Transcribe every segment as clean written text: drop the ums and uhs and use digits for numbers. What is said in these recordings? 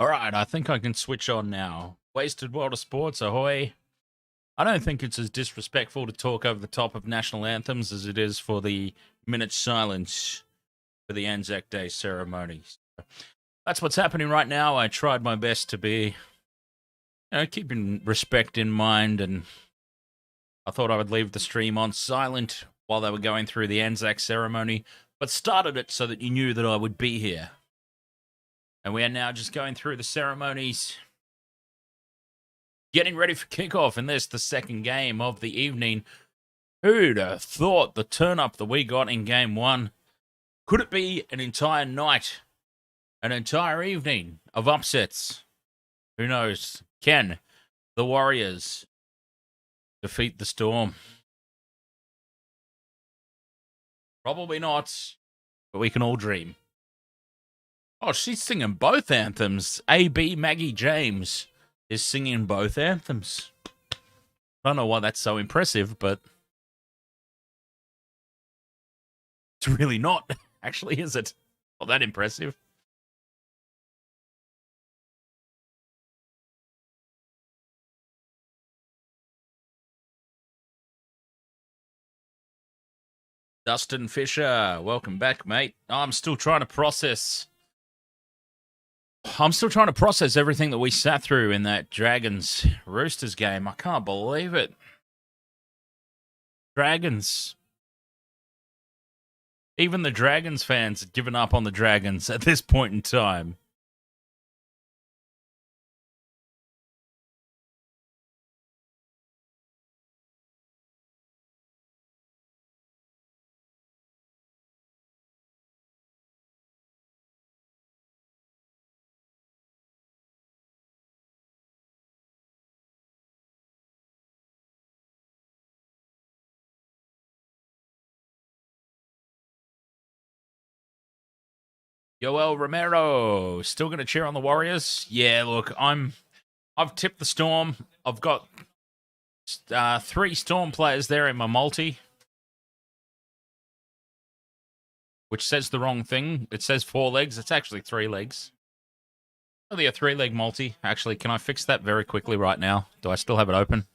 All right, I think I can switch on now. Wasted World of Sports, ahoy. I don't think it's as disrespectful to talk over the top of national anthems as it is for the minute silence for the Anzac Day ceremony. That's what's happening right now. I tried my best to be, keeping respect in mind, and I thought I would leave the stream on silent while they were going through the Anzac ceremony, but started it so that you knew that I would be here. And we are now just going through the ceremonies, getting ready for kickoff, and there's the second game of the evening. Who'd have thought the turn-up that we got in game one? Could it be an entire night, an entire evening of upsets? Who knows? Can the Warriors defeat the Storm? Probably not, but we can all dream. Oh, she's singing both anthems. A.B. Maggie James is singing both anthems. I don't know why that's so impressive, but it's really not, actually, is it? Not that impressive. Dustin Fisher, welcome back, mate. I'm still trying to process everything that we sat through in that Dragons Roosters game. I can't believe it. Dragons. Even the Dragons fans have given up on the Dragons at this point in time. Yoel Romero, still going to cheer on the Warriors? Yeah, look, I've tipped the Storm. I've got 3 Storm players there in my multi, which says the wrong thing. It says 4 legs. It's actually 3 legs. Only a 3-leg multi. Actually, can I fix that very quickly right now? Do I still have it open?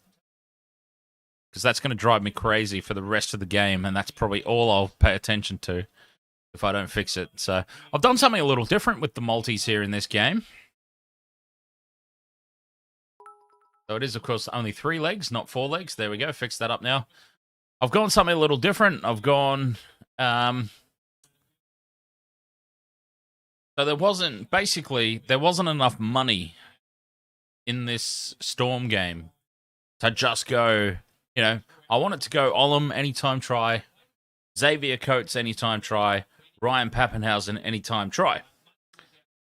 Because that's going to drive me crazy for the rest of the game, and that's probably all I'll pay attention to if I don't fix it. So I've done something a little different with the multis here in this game. So it is, of course, only 3 legs, not 4 legs. There we go. Fix that up now. I've gone something a little different. I've gone... so there wasn't enough money in this Storm game to just go, I wanted to go Olam anytime try, Xavier Coates anytime try, Ryan Pappenhausen anytime try.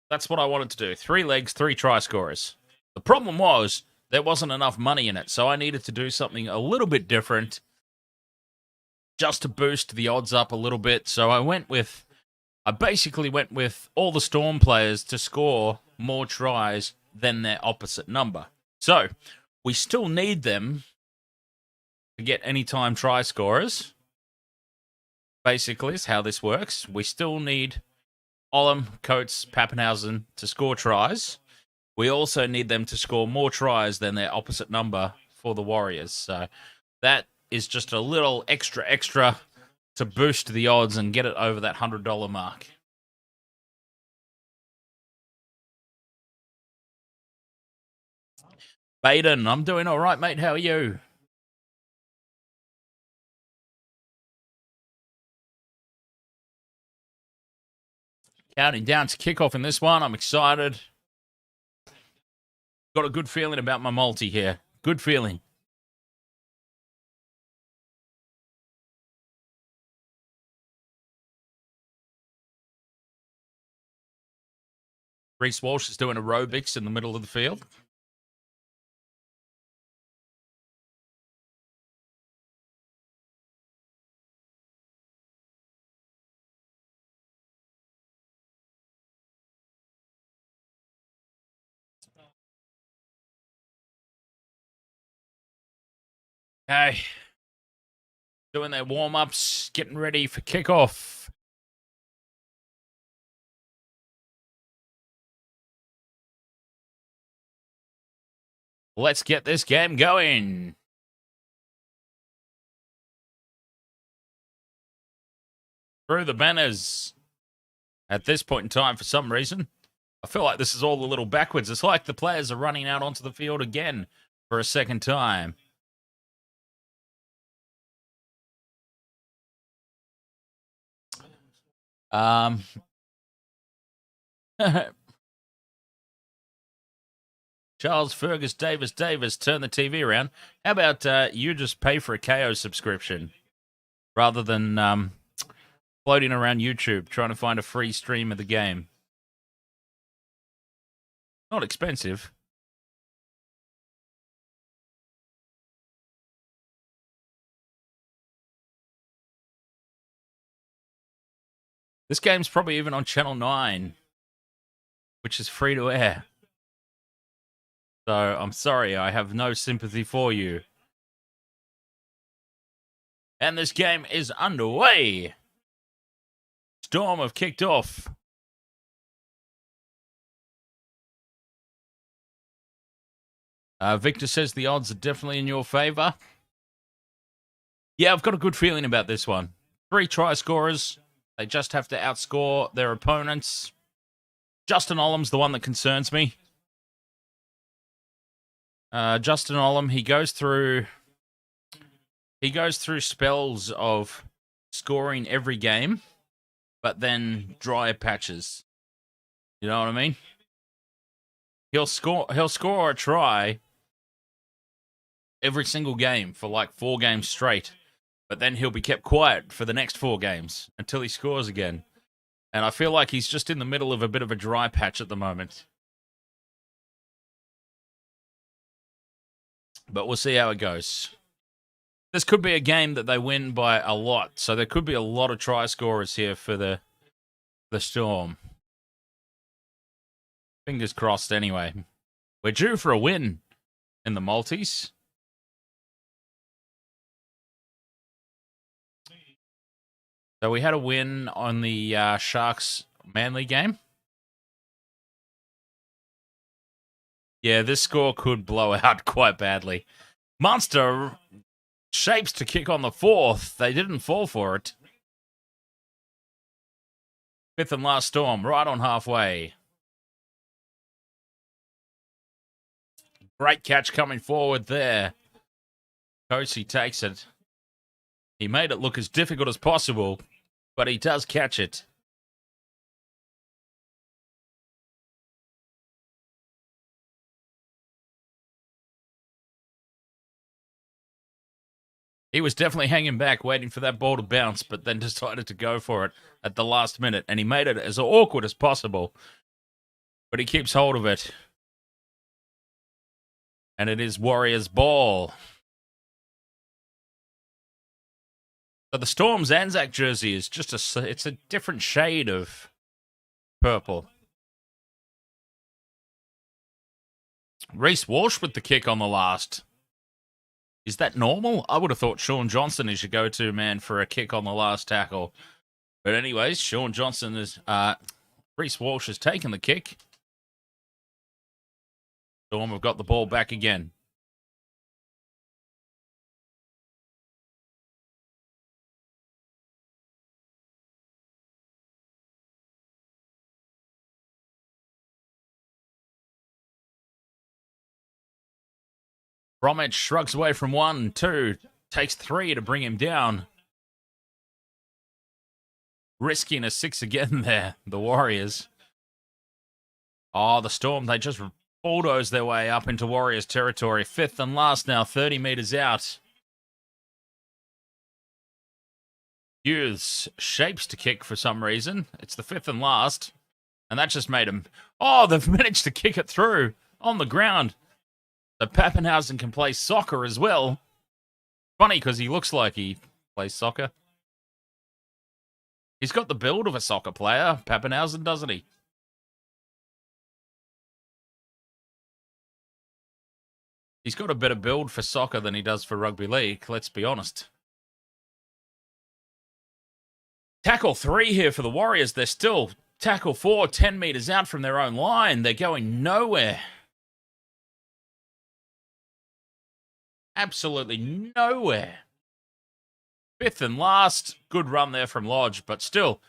That's what I wanted to do. 3 legs, 3 try scorers. The problem was there wasn't enough money in it, so I needed to do something a little bit different just to boost the odds up a little bit. So I basically went with all the Storm players to score more tries than their opposite number. So we still need them to get anytime try scorers. Basically, is how this works. We still need Olam, Coates, Pappenhausen to score tries. We also need them to score more tries than their opposite number for the Warriors. So that is just a little extra to boost the odds and get it over that $100 mark. Baden, I'm doing all right, mate. How are you? Counting down to kickoff in this one. I'm excited. Got a good feeling about my multi here. Good feeling. Reece Walsh is doing aerobics in the middle of the field. Okay. Doing their warm-ups, getting ready for kickoff. Let's get this game going. Through the banners. At this point in time, for some reason, I feel like this is all a little backwards. It's like the players are running out onto the field again for a second time. Charles Fergus Davis, turn the TV around. How about you just pay for a KO subscription rather than floating around YouTube trying to find a free stream of the game? Not expensive. This game's probably even on Channel 9, which is free to air. So I'm sorry, I have no sympathy for you. And this game is underway. Storm have kicked off. Victor says the odds are definitely in your favour. Yeah, I've got a good feeling about this one. 3 try scorers. They just have to outscore their opponents. Justin Olam's the one that concerns me. Justin Olam, he goes through spells of scoring every game, but then dry patches. You know what I mean? He'll score a try every single game for like 4 games straight, but then he'll be kept quiet for the next 4 games until he scores again. And I feel like he's just in the middle of a bit of a dry patch at the moment. But we'll see how it goes. This could be a game that they win by a lot, so there could be a lot of try scorers here for the Storm. Fingers crossed anyway. We're due for a win in the multis. So we had a win on the Sharks Manly game. Yeah, this score could blow out quite badly. Munster shapes to kick on the 4th. They didn't fall for it. 5th and last Storm, right on halfway. Great catch coming forward there. Kosi takes it. He made it look as difficult as possible, but he does catch it. He was definitely hanging back, waiting for that ball to bounce, but then decided to go for it at the last minute, and he made it as awkward as possible. But he keeps hold of it. And it is Warriors' ball. So the Storm's Anzac jersey is just it's a different shade of purple. Reece Walsh with the kick on the last. Is that normal? I would have thought Sean Johnson is your go-to man for a kick on the last tackle. But anyways, Sean Johnson is... Reece Walsh has taken the kick. Storm have got the ball back again. Bromwich shrugs away from 1, 2, takes 3 to bring him down. Risking a 6 again there, the Warriors. Oh, the Storm, they just bulldoze their way up into Warriors territory. 5th and last now, 30 metres out. Hughes shapes to kick for some reason. It's the 5th and last. And that just made him... Oh, they've managed to kick it through on the ground. So Pappenhausen can play soccer as well. Funny because he looks like he plays soccer. He's got the build of a soccer player, Pappenhausen, doesn't he? He's got a better build for soccer than he does for rugby league, let's be honest. Tackle 3 here for the Warriors. They're still tackle 4, 10 metres out from their own line. They're going nowhere. Absolutely nowhere. Fifth and last. Good run there from Lodge, but still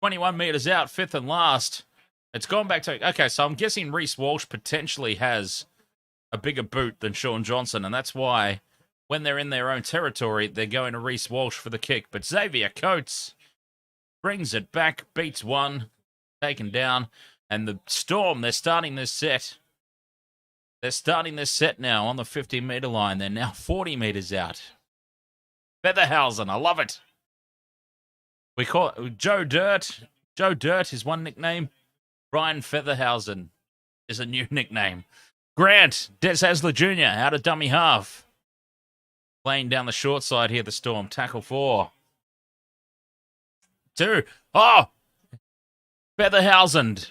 21 metres out, fifth and last. It's gone back to... Okay, so I'm guessing Reece Walsh potentially has a bigger boot than Sean Johnson, and that's why when they're in their own territory, they're going to Reece Walsh for the kick. But Xavier Coates brings it back, beats one, taken down, and the Storm, they're starting this set. They're starting this set now on the 50-metre line. They're now 40 metres out. Featherhausen, I love it. We call it Joe Dirt. Joe Dirt is one nickname. Ryan Featherhausen is a new nickname. Grant, Des Hasler Jr., out of dummy half. Playing down the short side here, the Storm. Tackle 4. 2. Oh! Featherhausen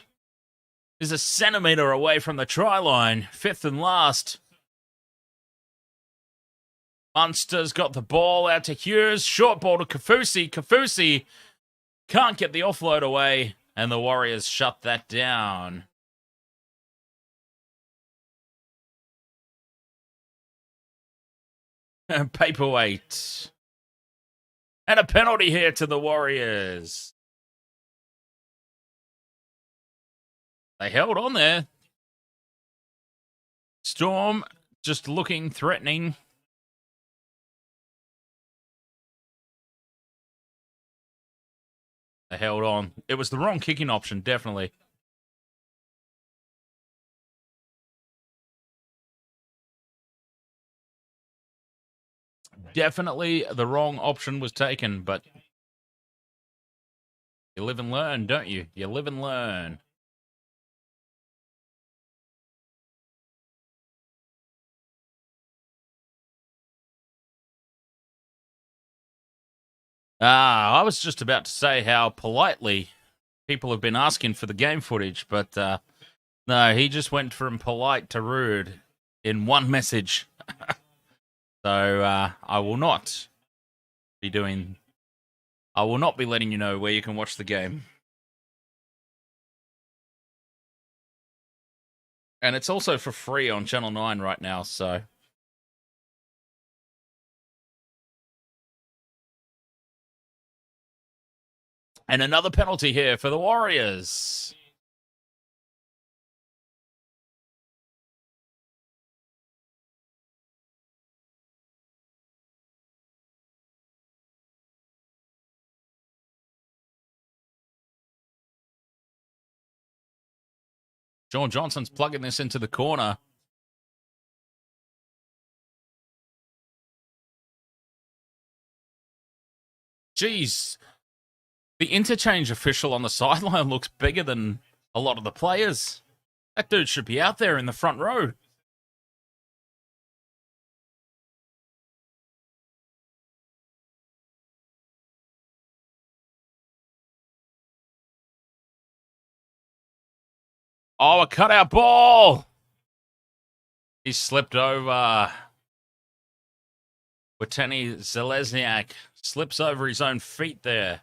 is a centimetre away from the try line. Fifth and last. Munster's got the ball out to Hughes. Short ball to Kafusi. Kafusi can't get the offload away, and the Warriors shut that down. Paperweight. And a penalty here to the Warriors. They held on there. Storm just looking threatening. They held on. It was the wrong kicking option, definitely. Definitely the wrong option was taken, but you live and learn, don't you? You live and learn. I was just about to say how politely people have been asking for the game footage, but no, he just went from polite to rude in one message. So I will not be letting you know where you can watch the game. And it's also for free on Channel 9 right now, so... And another penalty here for the Warriors. Sean Johnson's plugging this into the corner. Jeez. The interchange official on the sideline looks bigger than a lot of the players. That dude should be out there in the front row. Oh, a cutout ball. He slipped over. Wateni Zelezniak slips over his own feet there.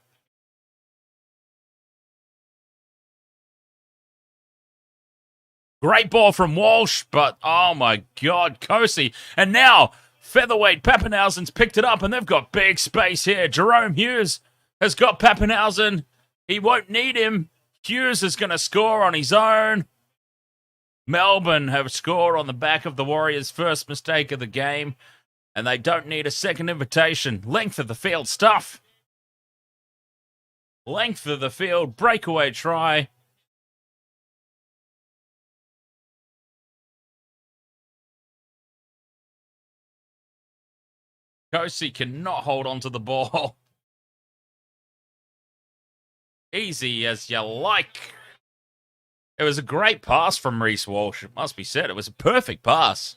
Great ball from Walsh, but oh my God, Kosi. And now, featherweight Pappenhausen's picked it up, and they've got big space here. Jerome Hughes has got Pappenhausen. He won't need him. Hughes is going to score on his own. Melbourne have scored on the back of the Warriors' first mistake of the game, and they don't need a second invitation. Length of the field stuff. Length of the field, breakaway try. Kosi cannot hold on to the ball. Easy as you like. It was a great pass from Reece Walsh, it must be said. It was a perfect pass.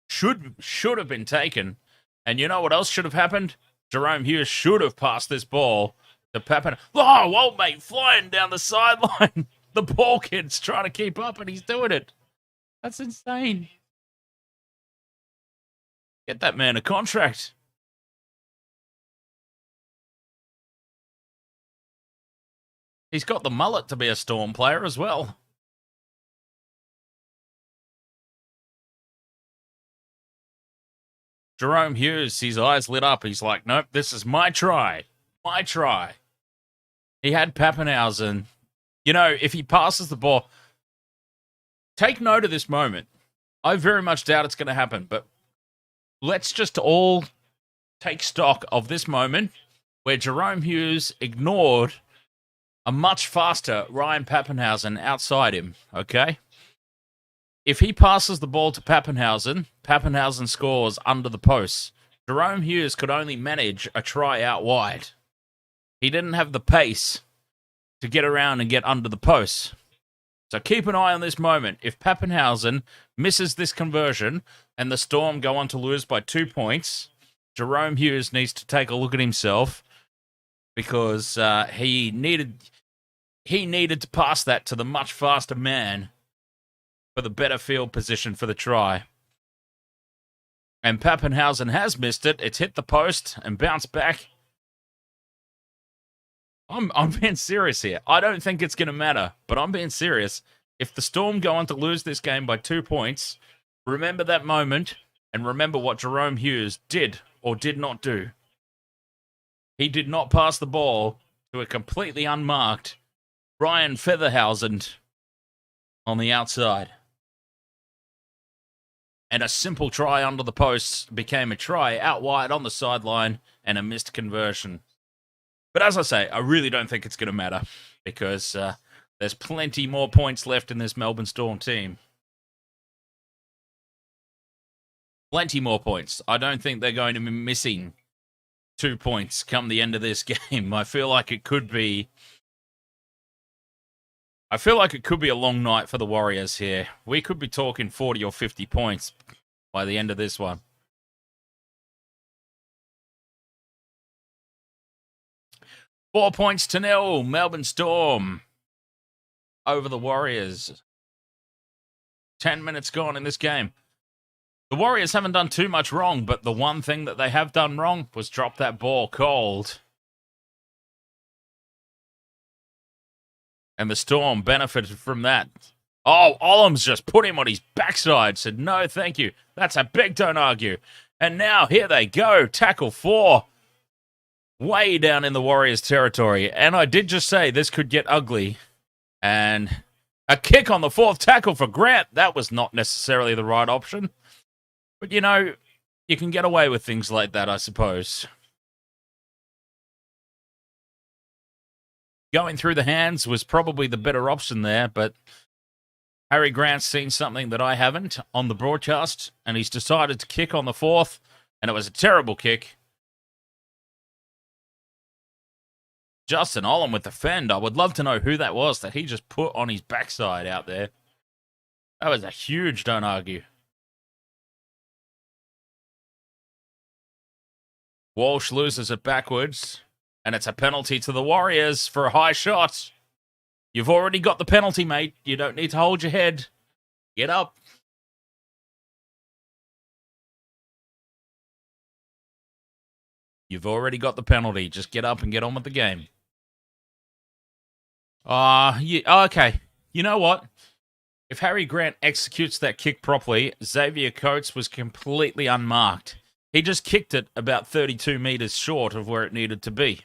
Should have been taken. And you know what else should have happened? Jerome Hughes should have passed this ball to Pappen. Oh, old mate flying down the sideline. The ball kid's trying to keep up, and he's doing it. That's insane. Get that man a contract. He's got the mullet to be a Storm player as well. Jerome Hughes, his eyes lit up. He's like, nope, this is my try. My try. He had Pappenhausen. You know, if he passes the ball, take note of this moment. I very much doubt it's going to happen, but let's just all take stock of this moment where Jerome Hughes ignored a much faster Ryan Pappenhausen outside him, okay? If he passes the ball to Pappenhausen, Pappenhausen scores under the posts. Jerome Hughes could only manage a try out wide. He didn't have the pace to get around and get under the posts. So keep an eye on this moment. If Pappenhausen misses this conversion and the Storm go on to lose by 2 points, Jerome Hughes needs to take a look at himself because he needed to pass that to the much faster man for the better field position for the try. And Pappenhausen has missed it. It's hit the post and bounced back. I'm being serious here. I don't think it's going to matter, but I'm being serious. If the Storm go on to lose this game by 2 points, remember that moment and remember what Jerome Hughes did or did not do. He did not pass the ball to a completely unmarked Ryan Featherhausen on the outside. And a simple try under the posts became a try out wide on the sideline and a missed conversion. But as I say, I really don't think it's going to matter because there's plenty more points left in this Melbourne Storm team. Plenty more points. I don't think they're going to be missing 2 points come the end of this game. I feel like it could be a long night for the Warriors here. We could be talking 40 or 50 points by the end of this one. Four points to nil, Melbourne Storm over the Warriors. 10 minutes gone in this game. The Warriors haven't done too much wrong, but the one thing that they have done wrong was drop that ball cold. And the Storm benefited from that. Oh, Olam's just put him on his backside. Said, no, thank you. That's a big don't argue. And now here they go. Tackle 4. Way down in the Warriors' territory. And I did just say this could get ugly. And a kick on the 4th tackle for Grant. That was not necessarily the right option. But, you know, you can get away with things like that, I suppose. Going through the hands was probably the better option there, but Harry Grant's seen something that I haven't on the broadcast, and he's decided to kick on the 4th, and it was a terrible kick. Justin Olam with the fend. I would love to know who that was that he just put on his backside out there. That was a huge don't argue. Walsh loses it backwards, and it's a penalty to the Warriors for a high shot. You've already got the penalty, mate. You don't need to hold your head. Get up. You've already got the penalty. Just get up and get on with the game. Okay. You know what? If Harry Grant executes that kick properly, Xavier Coates was completely unmarked. He just kicked it about 32 meters short of where it needed to be.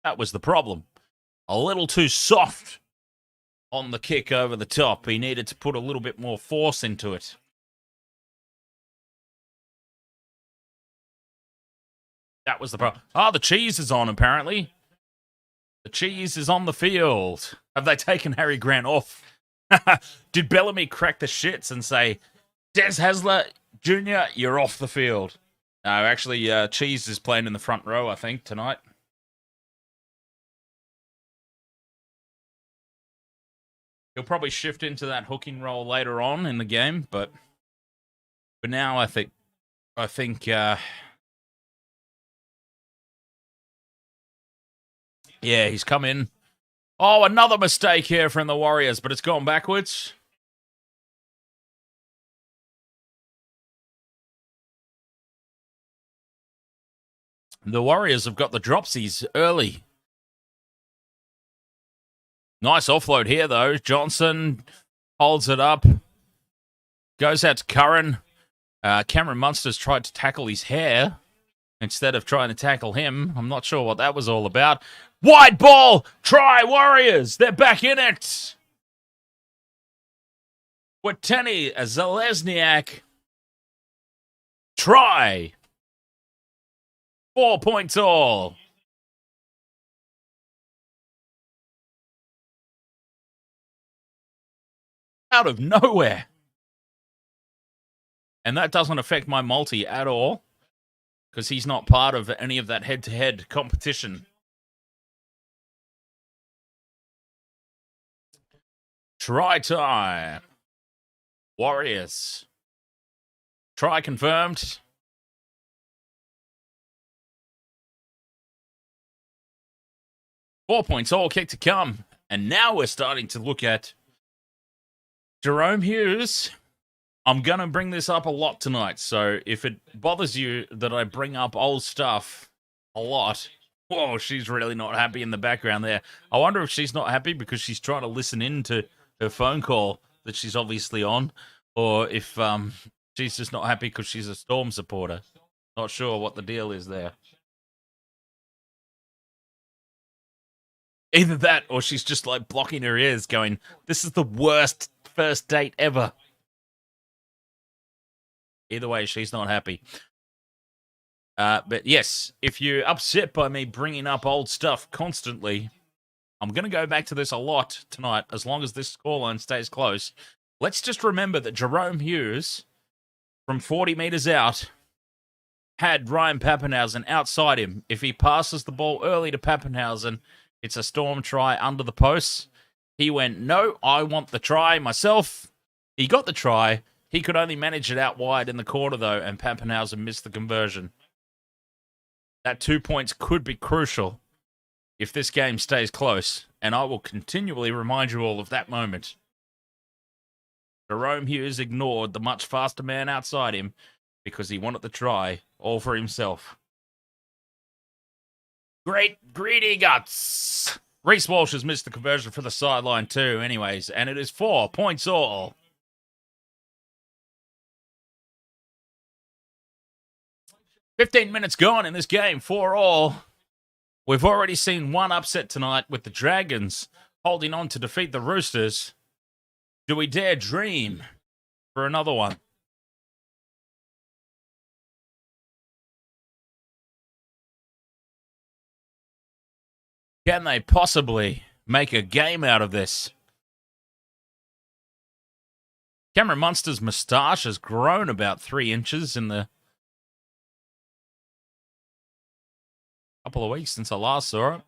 That was the problem. A little too soft on the kick over the top. He needed to put a little bit more force into it. That was the problem. Oh, the cheese is on, apparently. The cheese is on the field. Have they taken Harry Grant off? Did Bellamy crack the shits and say, Des Hasler Jr., you're off the field? No, actually, Cheese is playing in the front row, I think, tonight. He'll probably shift into that hooking role later on in the game, but for now, I think, yeah, he's come in. Oh, another mistake here from the Warriors, but it's gone backwards. The Warriors have got the dropsies early. Nice offload here, though. Johnson holds it up. Goes out to Curran. Cameron Munster's tried to tackle his hair instead of trying to tackle him. I'm not sure what that was all about. Wide ball! Try, Warriors! They're back in it! With Tenny Zalesniak. Try! 4 points all. Out of nowhere. And that doesn't affect my multi at all, because he's not part of any of that head-to-head competition. Try time. Warriors. Try confirmed. £4 all, kick to come. And now we're starting to look at Jahrome Hughes. I'm going to bring this up a lot tonight, so if it bothers you that I bring up old stuff a lot, whoa, she's really not happy in the background there. I wonder if she's not happy because she's trying to listen in to her phone call that she's obviously on, or if she's just not happy because she's a Storm supporter. Not sure what the deal is there. Either that, or she's just like blocking her ears going, this is the worst first date ever. Either way, she's not happy. But yes, if you're upset by me bringing up old stuff constantly, I'm going to go back to this a lot tonight, as long as this scoreline stays close. Let's just remember that Jahrome Hughes, from 40 metres out, had Ryan Papenhuyzen outside him. If he passes the ball early to Papenhuyzen, it's a Storm try under the posts. He went, no, I want the try myself. He got the try. He could only manage it out wide in the corner, though, and Papenhuyzen missed the conversion. That 2 points could be crucial if this game stays close, and I will continually remind you all of that moment. Jahrome Hughes ignored the much faster man outside him because he wanted the try all for himself. Great greedy guts. Reece Walsh has missed the conversion for the sideline too, anyways, and it is 4 points all. $15 minutes gone in this game, 4 all. We've already seen one upset tonight with the Dragons holding on to defeat the Roosters. Do we dare dream for another one? Can they possibly make a game out of this? Cameron Munster's moustache has grown about 3 inches in the couple of weeks since I last saw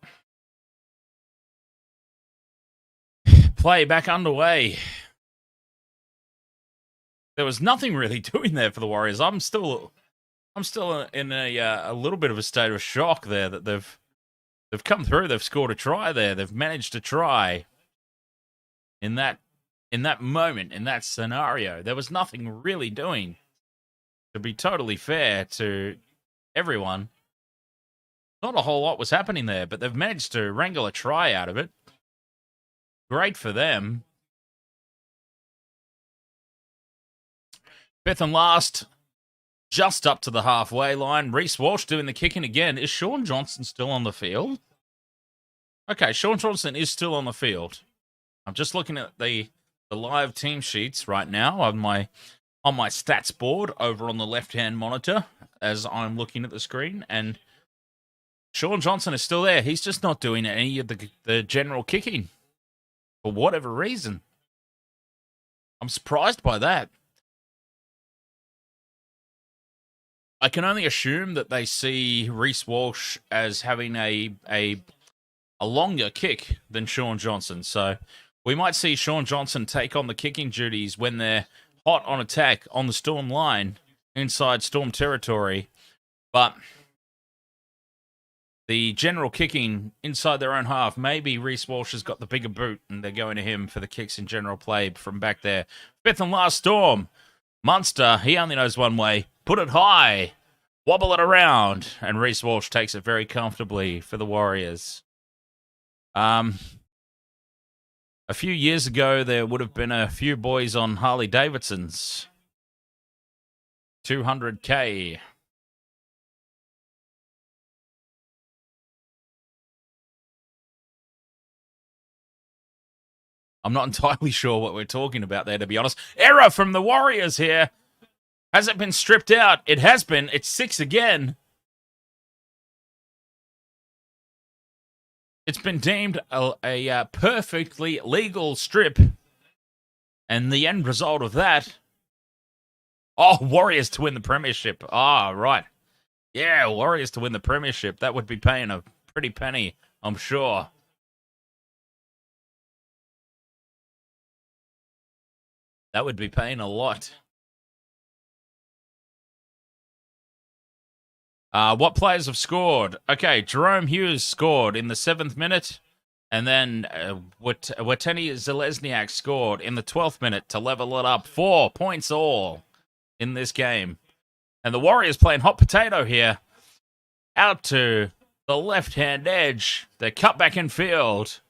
it. Play back underway. There was nothing really doing there for the Warriors. I'm still in a little bit of a state of shock there that they've come through. They've scored a try there. They've managed to try in that moment, in that scenario. There was nothing really doing, to be totally fair to everyone. Not a whole lot was happening there, but they've managed to wrangle a try out of it. Great for them. Fifth and last, just up to the halfway line. Reece Walsh doing the kicking again. Is Shaun Johnson still on the field? Okay, Shaun Johnson is still on the field. I'm just looking at the live team sheets right now on my stats board over on the left-hand monitor as I'm looking at the screen, and Shaun Johnson is still there. He's just not doing any of the general kicking for whatever reason. I'm surprised by that. I can only assume that they see Reece Walsh as having a longer kick than Shaun Johnson. So we might see Shaun Johnson take on the kicking duties when they're hot on attack on the Storm line inside Storm territory. But the general kicking inside their own half, maybe Reece Walsh has got the bigger boot and they're going to him for the kicks in general play from back there. Fifth and last Storm. Munster, he only knows one way. Put it high. Wobble it around. And Reece Walsh takes it very comfortably for the Warriors. A few years ago, there would have been a few boys on Harley Davidsons 200K. I'm not entirely sure what we're talking about there, to be honest. Error from the Warriors here. Has it been stripped out? It has been. It's 6 again. It's been deemed a perfectly legal strip. And the end result of that... Oh, Warriors to win the premiership. Ah, right. Yeah, Warriors to win the premiership. That would be paying a pretty penny, I'm sure. That would be paying a lot. What players have scored? Okay, Jerome Hughes scored in the 7th minute. And then Wateni Zelezniak scored in the 12th minute to level it up. 4 points all in this game. And the Warriors playing hot potato here. Out to the left-hand edge. They cut back in field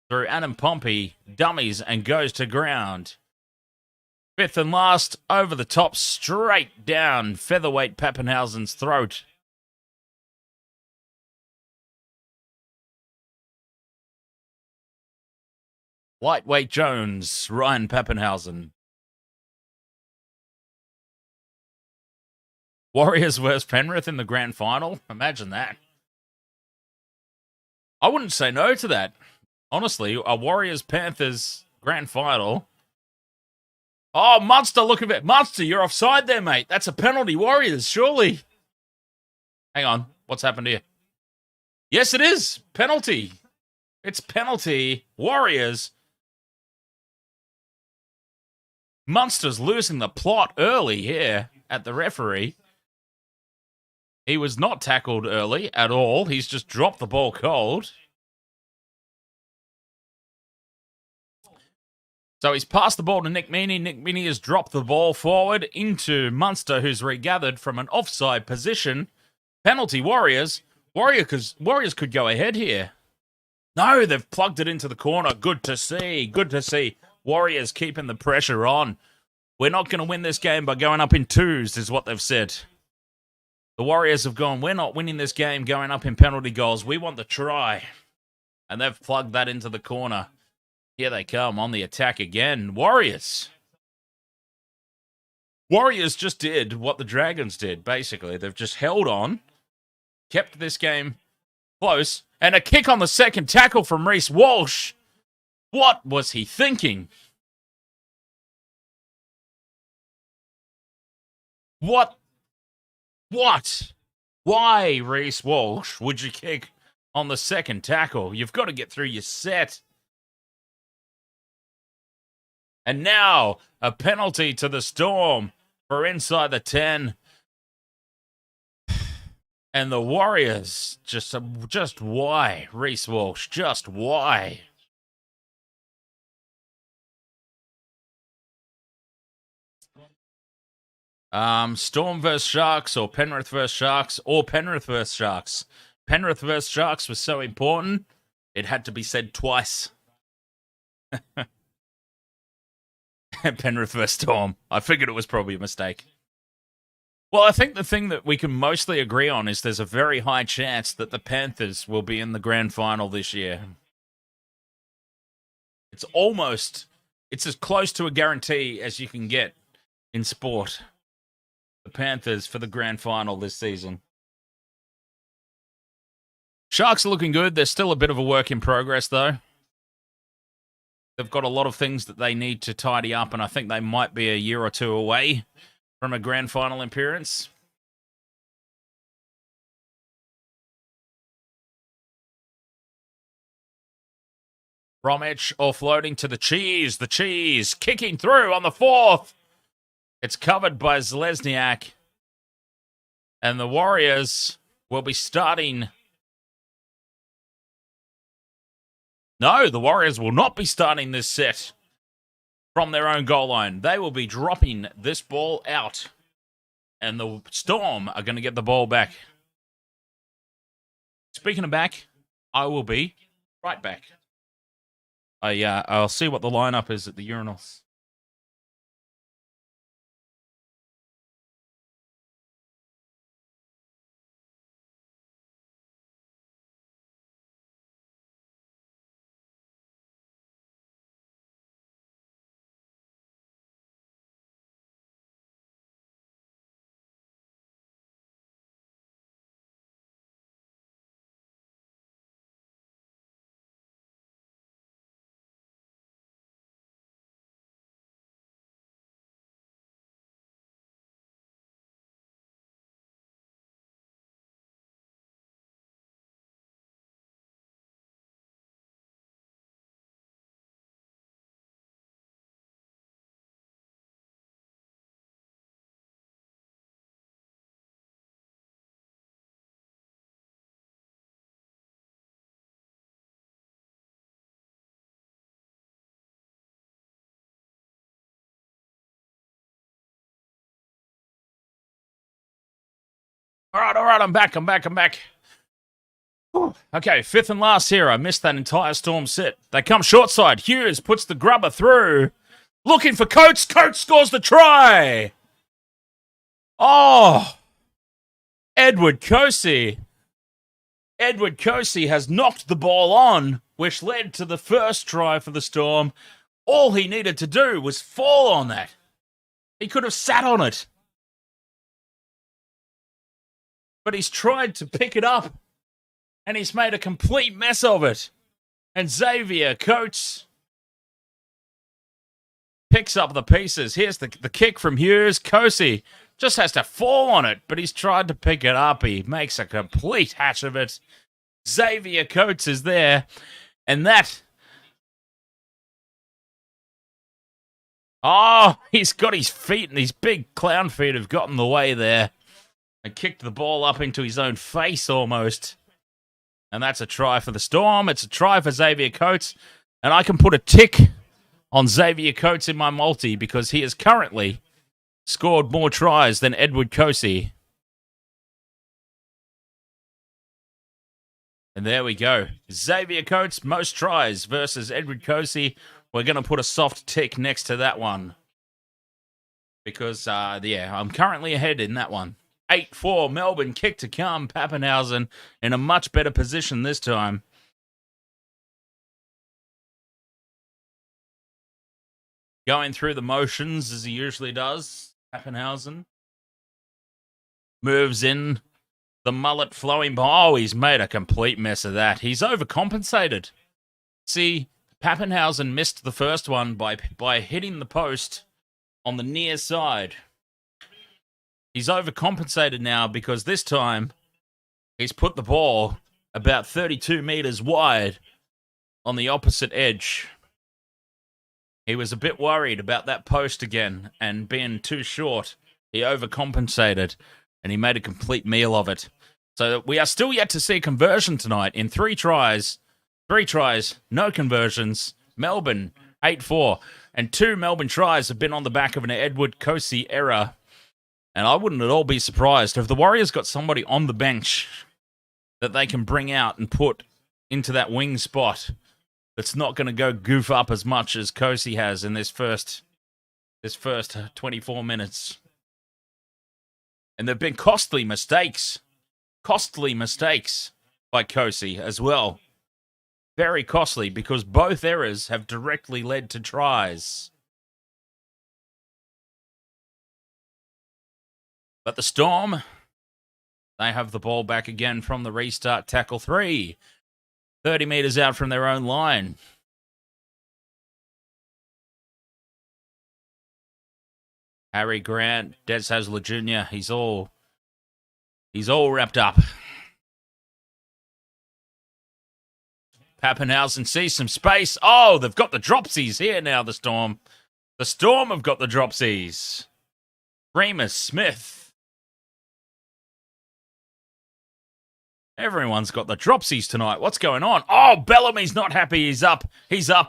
through Aaron Pene. Dummies and goes to ground. 5th and last, over the top, straight down featherweight Pappenhausen's throat. Lightweight Jones, Ryan Pappenhausen. Warriors versus Penrith in the grand final. Imagine that. I wouldn't say no to that. Honestly, a Warriors-Panthers grand final. Oh, Munster, look at it. Munster, you're offside there, mate. That's a penalty, Warriors, surely. Hang on. What's happened here? Yes, it is. Penalty. It's penalty. Warriors. Munster's losing the plot early here at the referee. He was not tackled early at all. He's just dropped the ball cold. So he's passed the ball to Nick Meaney. Nick Meaney has dropped the ball forward into Munster, who's regathered from an offside position. Penalty, Warriors. Warriors could go ahead here. No, they've plugged it into the corner. Good to see. Good to see. Warriors keeping the pressure on. We're not going to win this game by going up in 2s, is what they've said. The Warriors have gone, we're not winning this game going up in penalty goals. We want the try. And they've plugged that into the corner. Here they come on the attack again. Warriors. Warriors just did what the Dragons did, basically. They've just held on, kept this game close, and a kick on the second tackle from Reece Walsh. What was he thinking? What? Why, Reece Walsh, would you kick on the second tackle? You've got to get through your set. And now, a penalty to the Storm for inside the 10. And the Warriors, just why? Reece Walsh, just why? Storm versus Sharks or Penrith versus Sharks or Penrith versus Sharks. Penrith versus Sharks was so important, it had to be said twice. Penrith versus Storm. I figured it was probably a mistake. Well, I think the thing that we can mostly agree on is there's a very high chance that the Panthers will be in the grand final this year. It's as close to a guarantee as you can get in sport. The Panthers for the grand final this season. Sharks are looking good. They're still a bit of a work in progress, though. They've got a lot of things that they need to tidy up, and I think they might be a year or two away from a grand final appearance. Bromwich offloading to the cheese. The cheese kicking through on the 4th. It's covered by Zelezniak. And the Warriors will be starting... No, the Warriors will not be starting this set from their own goal line. They will be dropping this ball out. And the Storm are going to get the ball back. Speaking of back, I will be right back. I'll see what the lineup is at the urinals. All right, I'm back. Whew. Okay, fifth and last here. I missed that entire Storm set. They come short side. Hughes puts the grubber through. Looking for Coates. Coates scores the try. Oh, Edward Kosey. Edward Kosey has knocked the ball on, which led to the first try for the Storm. All he needed to do was fall on that. He could have sat on it. But he's tried to pick it up, and he's made a complete mess of it. And Xavier Coates picks up the pieces. Here's the kick from Hughes. Kosey just has to fall on it, but he's tried to pick it up. He makes a complete hash of it. Xavier Coates is there, and that... Oh, he's got his feet, and his big clown feet have got in the way there. And kicked the ball up into his own face almost. And that's a try for the Storm. It's a try for Xavier Coates. And I can put a tick on Xavier Coates in my multi because he has currently scored more tries than Edward Kosey. And there we go. Xavier Coates, most tries versus Edward Kosey. We're going to put a soft tick next to that one. Because, I'm currently ahead in that one. 8-4, Melbourne, kick to come. Pappenhausen in a much better position this time. Going through the motions as he usually does. Pappenhausen moves in. The mullet flowing by. Oh, he's made a complete mess of that. He's overcompensated. See, Pappenhausen missed the first one by hitting the post on the near side. He's overcompensated now because this time he's put the ball about 32 meters wide on the opposite edge. He was a bit worried about that post again and being too short. He overcompensated and he made a complete meal of it. So we are still yet to see conversion tonight in 3 tries. 3 tries, no conversions. Melbourne, 8-4. And 2 Melbourne tries have been on the back of an Edward Kosey error. And I wouldn't at all be surprised if the Warriors got somebody on the bench that they can bring out and put into that wing spot that's not going to go goof up as much as Kosey has in this first 24 minutes. And there have been costly mistakes by Kosey as well. Very costly because both errors have directly led to tries. But the Storm, they have the ball back again from the restart. Tackle 3. 30 metres out from their own line. Harry Grant, Des Hasler Jr., he's all wrapped up. Pappenhausen sees some space. Oh, they've got the dropsies here now, the Storm. The Storm have got the dropsies. Remus Smith. Everyone's got the dropsies tonight. What's going on? Oh, Bellamy's not happy. He's up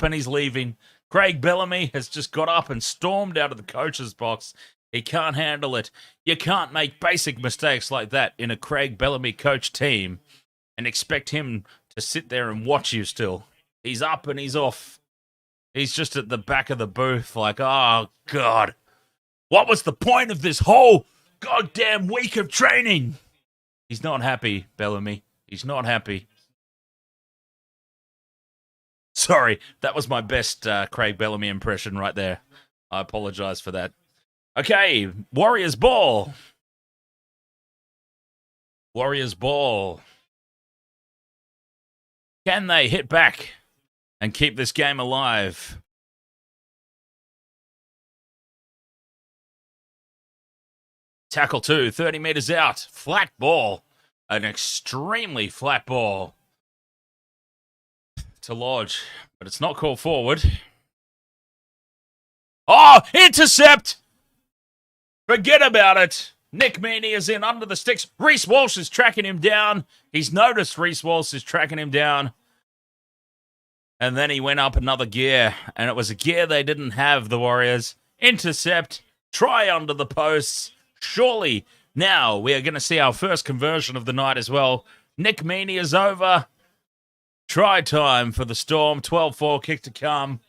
and he's leaving. Craig Bellamy has just got up and stormed out of the coach's box. He can't handle it. You can't make basic mistakes like that in a Craig Bellamy coach team and expect him to sit there and watch you still. He's up and he's off. He's just at the back of the booth like, oh, God. What was the point of this whole goddamn week of training? He's not happy, Bellamy. He's not happy. Sorry, that was my best Craig Bellamy impression right there. I apologize for that. Okay, Warriors ball. Warriors ball. Can they hit back and keep this game alive? Tackle 2, 30 metres out. Flat ball. An extremely flat ball to Lodge, but it's not called forward. Oh, intercept! Forget about it. Nick Meaney is in under the sticks. Reece Walsh is tracking him down. He's noticed Reece Walsh is tracking him down. And then he went up another gear, and it was a gear they didn't have, the Warriors. Intercept. Try under the posts. Surely Now we are going to see our first conversion of the night as well. Nick Meaney is over. Try time for the Storm. 12-4 kick to come.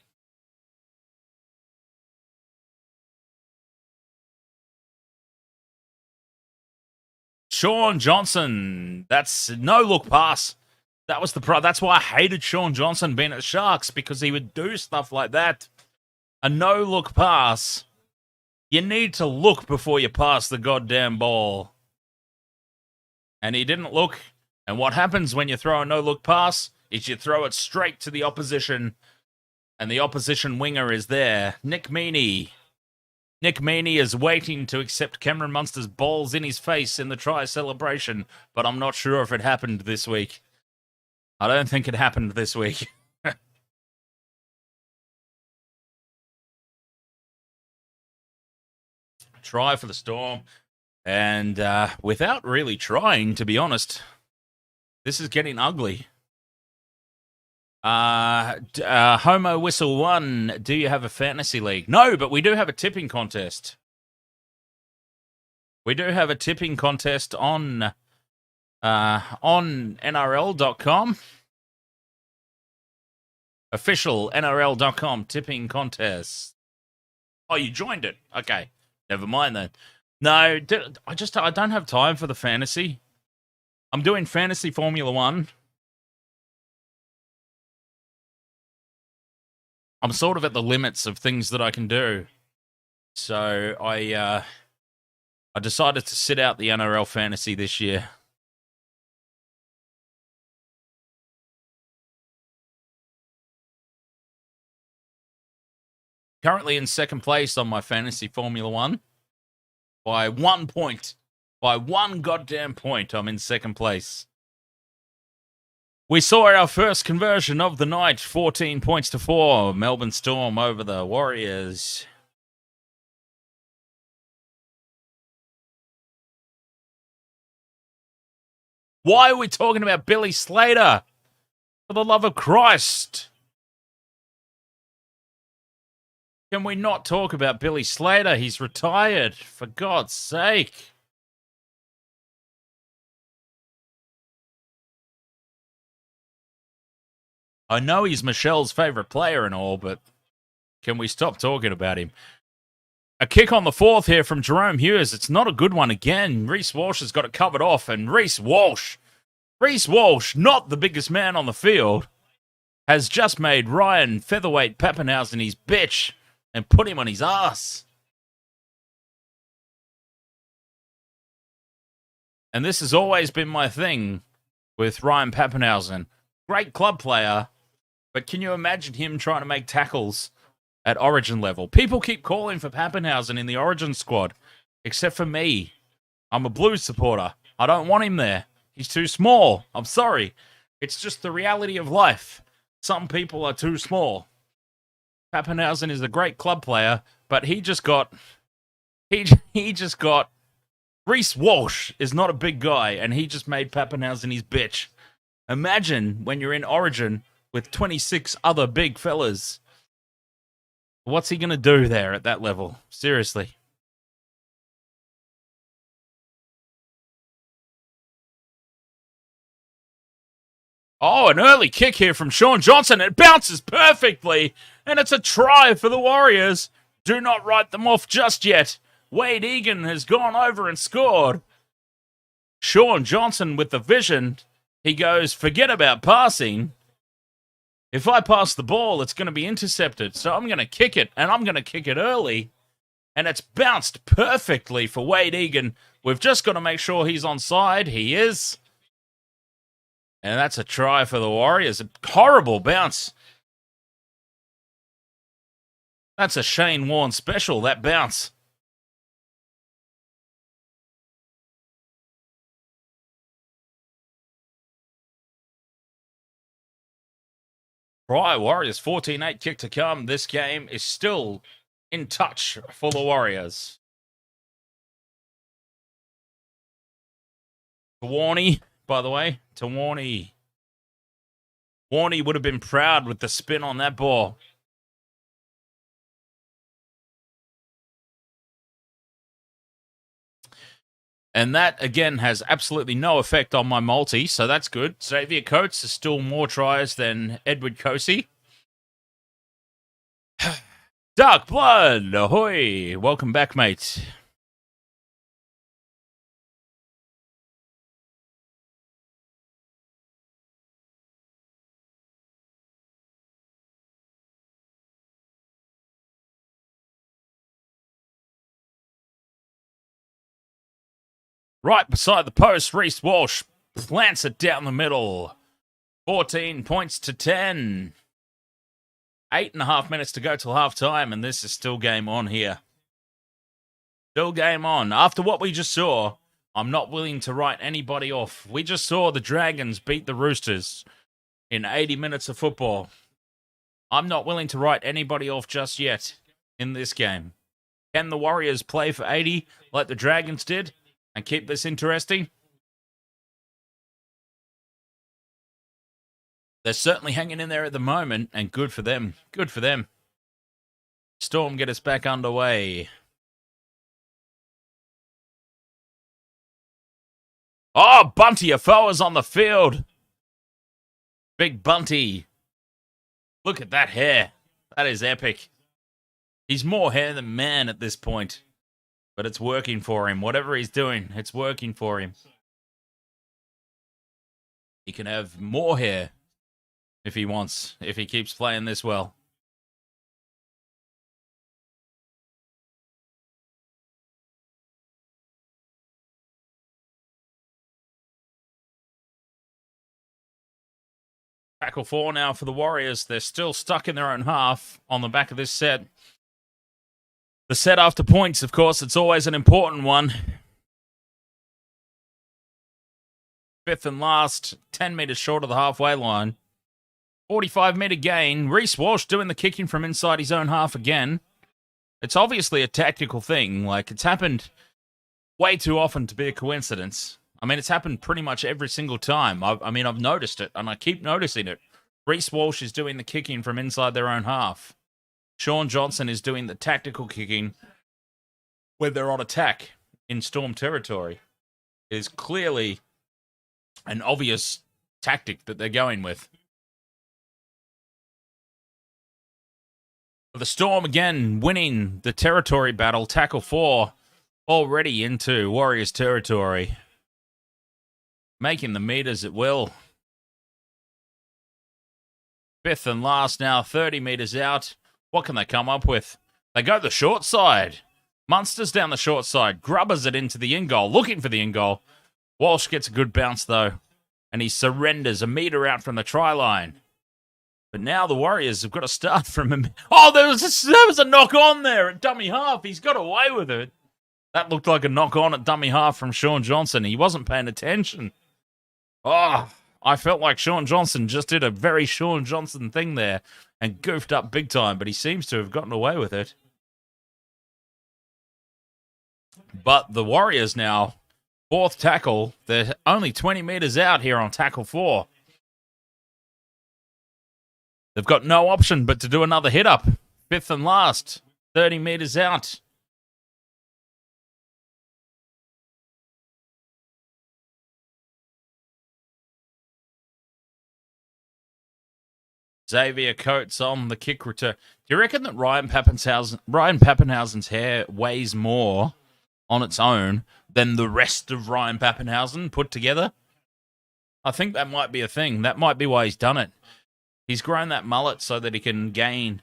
Sean Johnson. That's no look pass. That was that's why I hated Sean Johnson being at the Sharks, because he would do stuff like that. A no look pass. You need to look before you pass the goddamn ball. And he didn't look. And what happens when you throw a no look pass is you throw it straight to the opposition. And the opposition winger is there. Nick Meaney. Nick Meaney is waiting to accept Cameron Munster's balls in his face in the try celebration, but I'm not sure if it happened this week. I don't think it happened this week. Try for the Storm. And without really trying, to be honest, this is getting ugly. Homo Whistle 1, do you have a fantasy league? No, but we do have a tipping contest. We do have a tipping contest on NRL.com. Official NRL.com tipping contest. Oh, you joined it. Okay. Never mind then. No, I don't have time for the fantasy. I'm doing fantasy Formula 1. I'm sort of at the limits of things that I can do. So I decided to sit out the NRL fantasy this year. Currently in second place on my fantasy Formula 1 by 1 point. By 1 goddamn point, I'm in second place. We saw our first conversion of the night, 14 points to 4. Melbourne Storm over the Warriors. Why are we talking about Billy Slater? For the love of Christ. Can we not talk about Billy Slater? He's retired, for God's sake. I know he's Michelle's favourite player and all, but can we stop talking about him? A kick on the fourth here from Jerome Hughes. It's not a good one again. Reece Walsh has got it covered off, and Reece Walsh, not the biggest man on the field, has just made Ryan Featherweight Pappenhausen his bitch and put him on his ass. And this has always been my thing with Ryan Pappenhausen. Great club player, but can you imagine him trying to make tackles at Origin level? People keep calling for Pappenhausen in the Origin squad, except for me. I'm a Blues supporter. I don't want him there. He's too small. I'm sorry. It's just the reality of life. Some people are too small. Pappenhausen is a great club player, but he just got Reece Walsh is not a big guy, and he just made Pappenhausen his bitch. Imagine when you're in Origin with 26 other big fellas. What's he going to do there at that level? Seriously. Oh, an early kick here from Sean Johnson. It bounces perfectly, and it's a try for the Warriors. Do not write them off just yet. Wade Egan has gone over and scored. Sean Johnson with the vision. He goes, forget about passing. If I pass the ball, it's going to be intercepted. So I'm going to kick it, and I'm going to kick it early. And it's bounced perfectly for Wade Egan. We've just got to make sure he's onside. He is. And that's a try for the Warriors. A horrible bounce. That's a Shane Warne special, that bounce. Right, Warriors 14-8 kick to come. This game is still in touch for the Warriors. Warney, by the way, to Warney. Warney would have been proud with the spin on that ball. And that, again, has absolutely no effect on my multi, so that's good. Xavier Coates is still more tries than Edward Cosi. Dark Blood, ahoy! Welcome back, mate. Right beside the post, Reece Walsh plants it down the middle. 14 points to 10. 8.5 minutes to go till half time, and this is still game on here. Still game on. After what we just saw, I'm not willing to write anybody off. We just saw the Dragons beat the Roosters in 80 minutes of football. I'm not willing to write anybody off just yet in this game. Can the Warriors play for 80 like the Dragons did and keep this interesting? They're certainly hanging in there at the moment, and good for them. Good for them. Storm get us back underway. Oh, Bunty Afoa's on the field. Big Bunty. Look at that hair. That is epic. He's more hair than man at this point. But it's working for him. Whatever he's doing, it's working for him. He can have more hair if he wants, if he keeps playing this well. Tackle 4 now for the Warriors. They're still stuck in their own half on the back of this set. The set after points, of course, it's always an important one. Fifth and last, 10 metres short of the halfway line. 45-metre gain. Reece Walsh doing the kicking from inside his own half again. It's obviously a tactical thing. Like, it's happened way too often to be a coincidence. I mean, it's happened pretty much every single time. I've noticed it, and I keep noticing it. Reece Walsh is doing the kicking from inside their own half. Shaun Johnson is doing the tactical kicking when they're on attack in Storm territory. It is clearly an obvious tactic that they're going with. The Storm again winning the territory battle. Tackle 4 already into Warriors territory. Making the meters at will. Fifth and last now, 30 meters out. What can they come up with? They go the short side. Munster's down the short side. Grubbers it into the in-goal. Looking for the in-goal. Walsh gets a good bounce though. And he surrenders a meter out from the try line. But now the Warriors have got to start from him. Oh, there was a knock on there at dummy half. He's got away with it. That looked like a knock on at dummy half from Shaun Johnson. He wasn't paying attention. Oh, I felt like Shaun Johnson just did a very Shaun Johnson thing there and goofed up big time, but he seems to have gotten away with it. But the Warriors now, fourth tackle, they're only 20 meters out here on tackle 4. They've got no option but to do another hit up. Fifth and last, 30 meters out. Xavier Coates on the kick return. Do you reckon that Ryan Pappenhausen's hair weighs more on its own than the rest of Ryan Pappenhausen put together? I think that might be a thing. That might be why he's done it. He's grown that mullet so that he can gain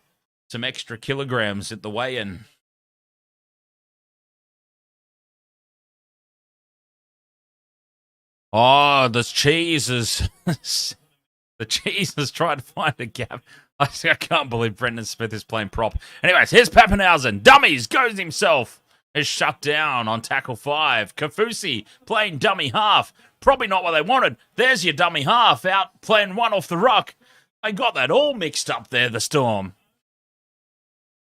some extra kilograms at the weigh-in. Oh, the cheese is... the cheese has tried to find a gap. I can't believe Brendan Smith is playing prop. Anyways, here's Pappenhausen. Dummies, goes himself. Is shut down on tackle 5. Kafusi playing dummy half. Probably not what they wanted. There's your dummy half out playing one off the ruck. They got that all mixed up there, the Storm.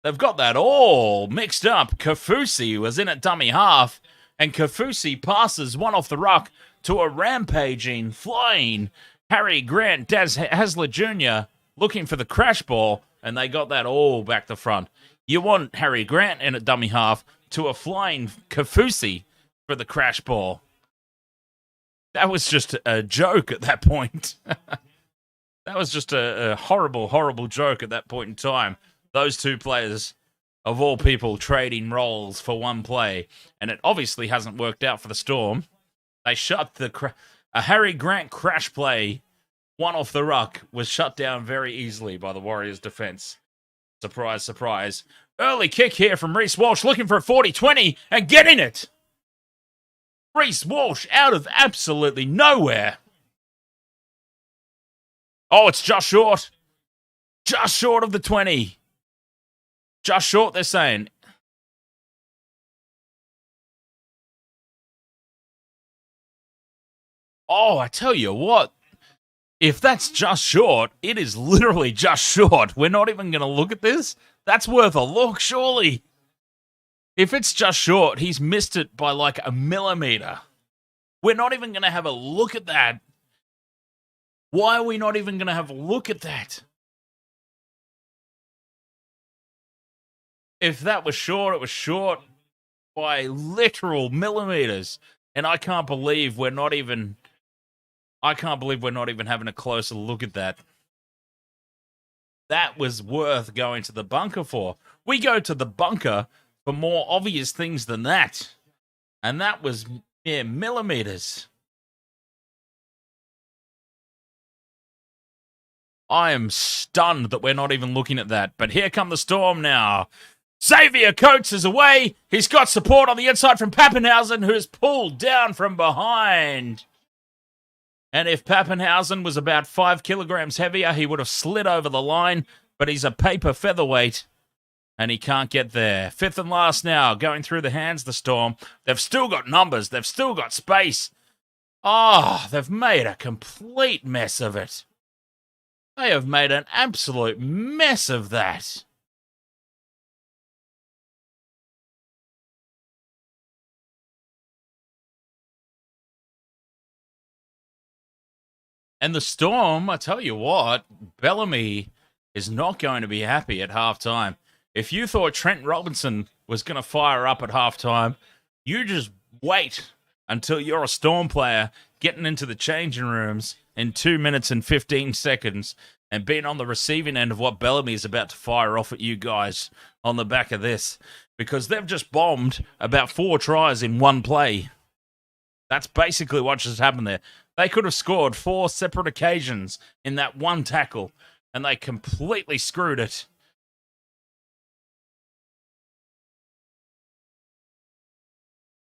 They've got that all mixed up. Kafusi was in at dummy half, and Kafusi passes one off the ruck to a rampaging, flying Harry Grant, Daz Hasler Jr. looking for the crash ball, and they got that all back to front. You want Harry Grant in at dummy half to a flying Kafusi for the crash ball. That was just a joke at that point. That was just a horrible, horrible joke at that point in time. Those two players, of all people, trading roles for one play. And it obviously hasn't worked out for the Storm. They shut a Harry Grant crash play, one off the ruck, was shut down very easily by the Warriors' defense. Surprise, surprise. Early kick here from Reece Walsh, looking for a 40-20 and getting it. Reece Walsh out of absolutely nowhere. Oh, it's just short. Just short of the 20. Just short, they're saying. Oh, I tell you what. If that's just short, it is literally just short. We're not even going to look at this. That's worth a look, surely. If it's just short, he's missed it by like a millimetre. We're not even going to have a look at that. Why are we not even going to have a look at that? If that was short, it was short by literal millimetres. And I can't believe we're not even having a closer look at that. That was worth going to the bunker for. We go to the bunker for more obvious things than that. And that was mere millimetres. I am stunned that we're not even looking at that. But here come the Storm now. Xavier Coates is away. He's got support on the inside from Pappenhausen, who's pulled down from behind. And if Pappenhausen was about 5 kilograms heavier, he would have slid over the line. But he's a paper featherweight. And he can't get there. Fifth and last now, going through the hands of the Storm. They've still got numbers. They've still got space. Oh, they've made a complete mess of it. They have made an absolute mess of that. And the Storm, I tell you what, Bellamy is not going to be happy at halftime. If you thought Trent Robinson was going to fire up at halftime, you just wait until you're a Storm player getting into the changing rooms in 2 minutes and 15 seconds and being on the receiving end of what Bellamy is about to fire off at you guys on the back of this. Because they've just bombed about 4 tries in one play. That's basically what just happened there. They could have scored 4 separate occasions in that one tackle, and they completely screwed it.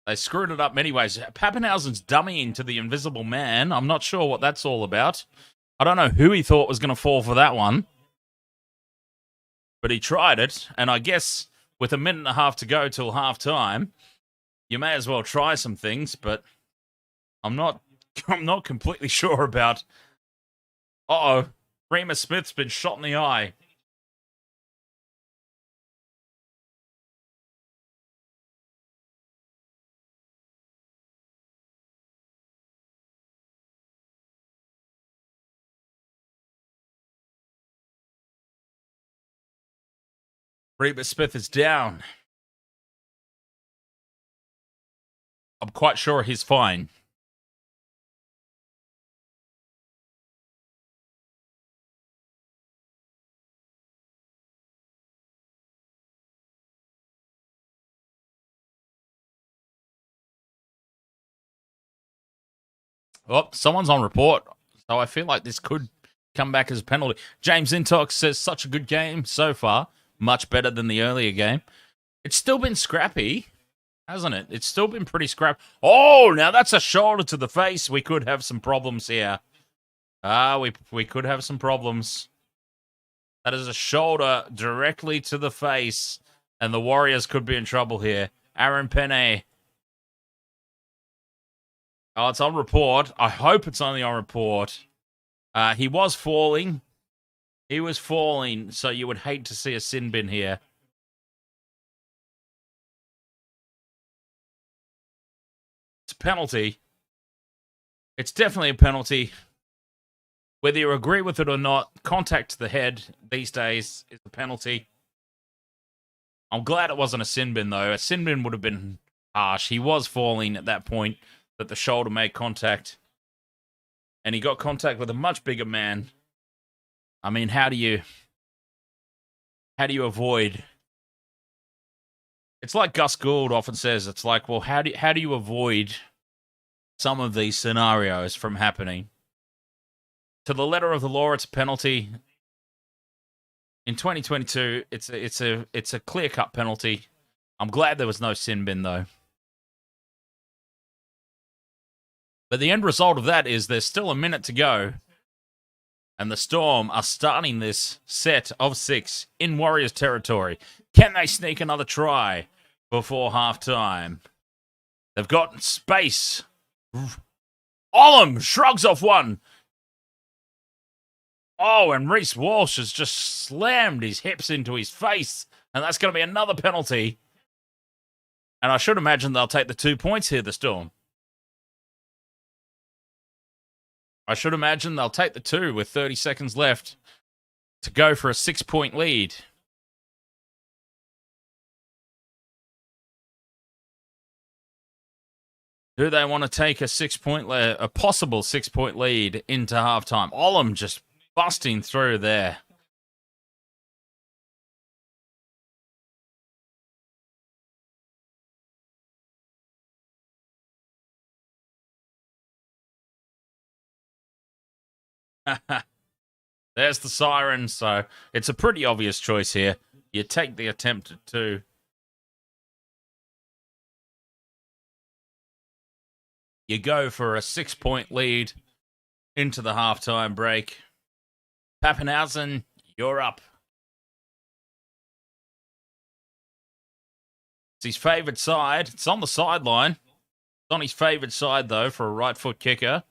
They screwed it up many ways. Pappenhausen's dummying to the invisible man. I'm not sure what that's all about. I don't know who he thought was going to fall for that one. But he tried it, and I guess with a minute and a half to go till half-time, you may as well try some things, but I'm not completely sure about... Uh-oh. Remus Smith's been shot in the eye. Remus Smith is down. I'm quite sure he's fine. Oh, someone's on report, so I feel like this could come back as a penalty. James Intox says, such a good game so far. Much better than the earlier game. It's still been scrappy, hasn't it? It's still been pretty scrappy. Oh, now that's a shoulder to the face. We could have some problems here. We could have some problems. That is a shoulder directly to the face, and the Warriors could be in trouble here. Aaron Pene. Oh, it's on report. I hope it's only on report. He was falling. He was falling, so you would hate to see a sin bin here. It's a penalty. It's definitely a penalty. Whether you agree with it or not, contact to the head these days is a penalty. I'm glad it wasn't a sin bin, though. A sin bin would have been harsh. He was falling at that point that the shoulder made contact. And he got contact with a much bigger man. I mean, how do you avoid? It's like Gus Gould often says. It's like, well, how do you avoid some of these scenarios from happening? To the letter of the law, it's a penalty. In 2022, it's a clear-cut penalty. I'm glad there was no sin bin though. But the end result of that is there's still a minute to go. And the Storm are starting this set of 6 in Warriors territory. Can they sneak another try before halftime? They've got space. Olam shrugs off one. Oh, and Reece Walsh has just slammed his hips into his face. And that's going to be another penalty. And I should imagine they'll take the 2 points here, the Storm. I should imagine they'll take the 2 with 30 seconds left to go for a 6-point lead. Do they want to take a possible 6-point lead into halftime? Olam just busting through there. There's the siren, so it's a pretty obvious choice here. You take the attempt at 2. You go for a 6-point lead into the halftime break. Pappenhausen, you're up. It's his favoured side. It's on the sideline. It's on his favoured side, though, for a right foot kicker.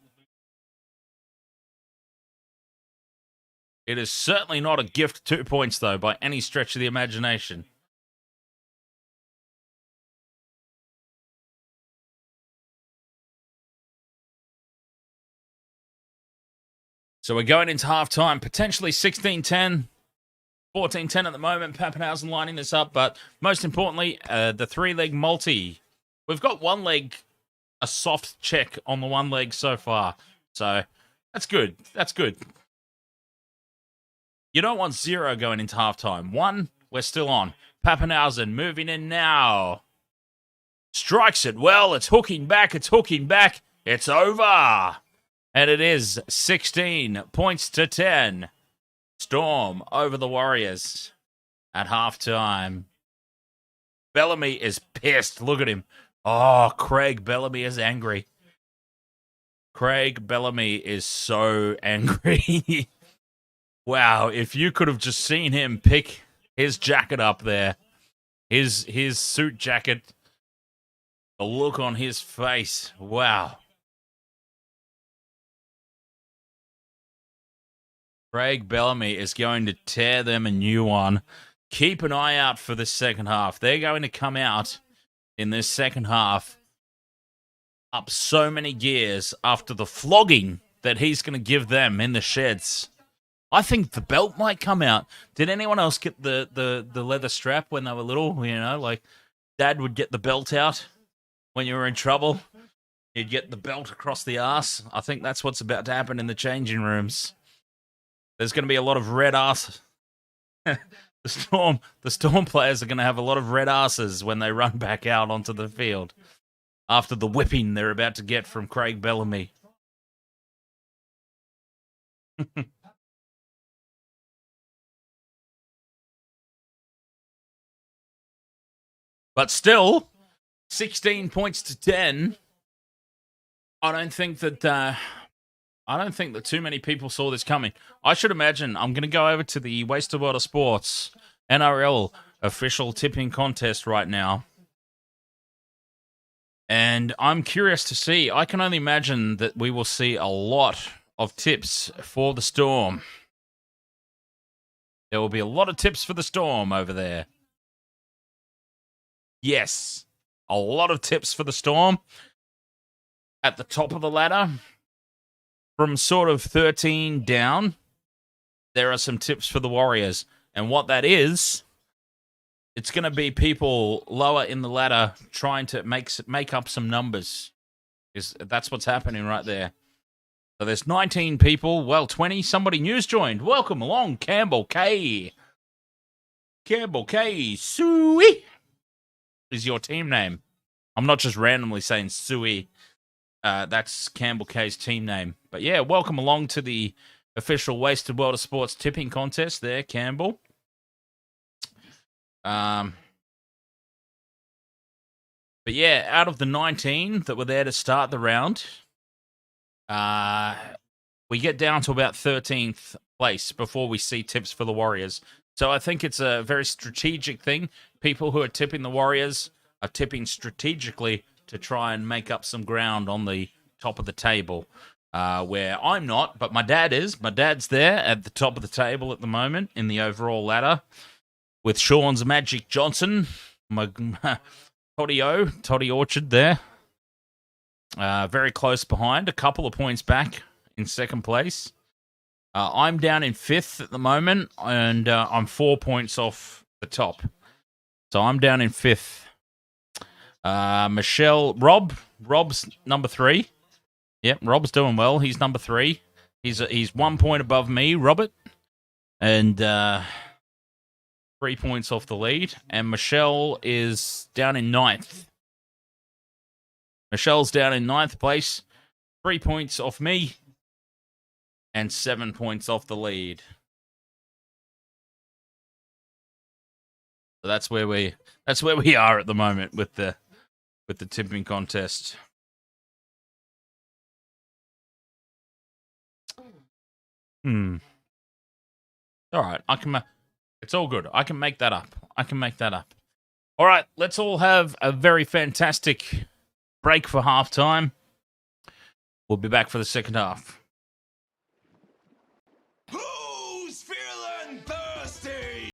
It is certainly not a gift 2 points, though, by any stretch of the imagination. So we're going into halftime, potentially 16-10, 14-10 at the moment. Pappenhausen lining this up, but most importantly, the 3-leg multi. We've got one leg, a soft check on the one leg so far. So that's good. That's good. You don't want 0 going into halftime. 1, we're still on. Pappenhausen moving in now. Strikes it well. It's hooking back. It's hooking back. It's over. And it is 16 points to 10. Storm over the Warriors at halftime. Bellamy is pissed. Look at him. Oh, Craig Bellamy is angry. Craig Bellamy is so angry. Wow, if you could have just seen him pick his jacket up there, his suit jacket, the look on his face, wow. Craig Bellamy is going to tear them a new one. Keep an eye out for the second half. They're going to come out in this second half up so many gears after the flogging that he's going to give them in the sheds. I think the belt might come out. Did anyone else get the leather strap when they were little? You know, like Dad would get the belt out when you were in trouble. You'd get the belt across the arse. I think that's what's about to happen in the changing rooms. There's going to be a lot of red ass. The Storm players are going to have a lot of red asses when they run back out onto the field after the whipping they're about to get from Craig Bellamy. But still, 16 points to 10. I don't think that too many people saw this coming. I should imagine I'm going to go over to the Wasted World of Sports NRL official tipping contest right now. And I'm curious to see. I can only imagine that we will see a lot of tips for the Storm. There will be a lot of tips for the Storm over there. Yes, a lot of tips for the Storm. At the top of the ladder, from sort of 13 down, there are some tips for the Warriors. And what that is it's going to be people lower in the ladder trying to make up some numbers. That's what's happening right there. So there's 19 people. Well, 20. Somebody new's joined. Welcome along, Campbell K. Campbell K. Suey is your team name. I'm not just randomly saying Suey. That's Campbell K's team name. But yeah, welcome along to the official Wasted World of Sports tipping contest there, Campbell. But yeah, out of the 19 that were there to start the round, we get down to about 13th place before we see tips for the Warriors. So I think it's a very strategic thing. People who are tipping the Warriors are tipping strategically to try and make up some ground on the top of the table, where I'm not, but my dad is. My dad's there at the top of the table at the moment in the overall ladder with Sean's Magic Johnson, my Toddy Orchard there. Very close behind, a couple of points back in second place. I'm down in 5th at the moment, and I'm 4 points off the top. So I'm down in 5th. Rob's number 3. Yep, Rob's doing well. He's number 3. He's 1 point above me, Robert, and 3 points off the lead. And Michelle is down in 9th. Michelle's down in 9th place, 3 points off me, and 7 points off the lead. So that's where we are at the moment with the tipping contest. All right, it's all good. I can make that up. All right, let's all have a very fantastic break for halftime. We'll be back for the second half. Who's feeling thirsty?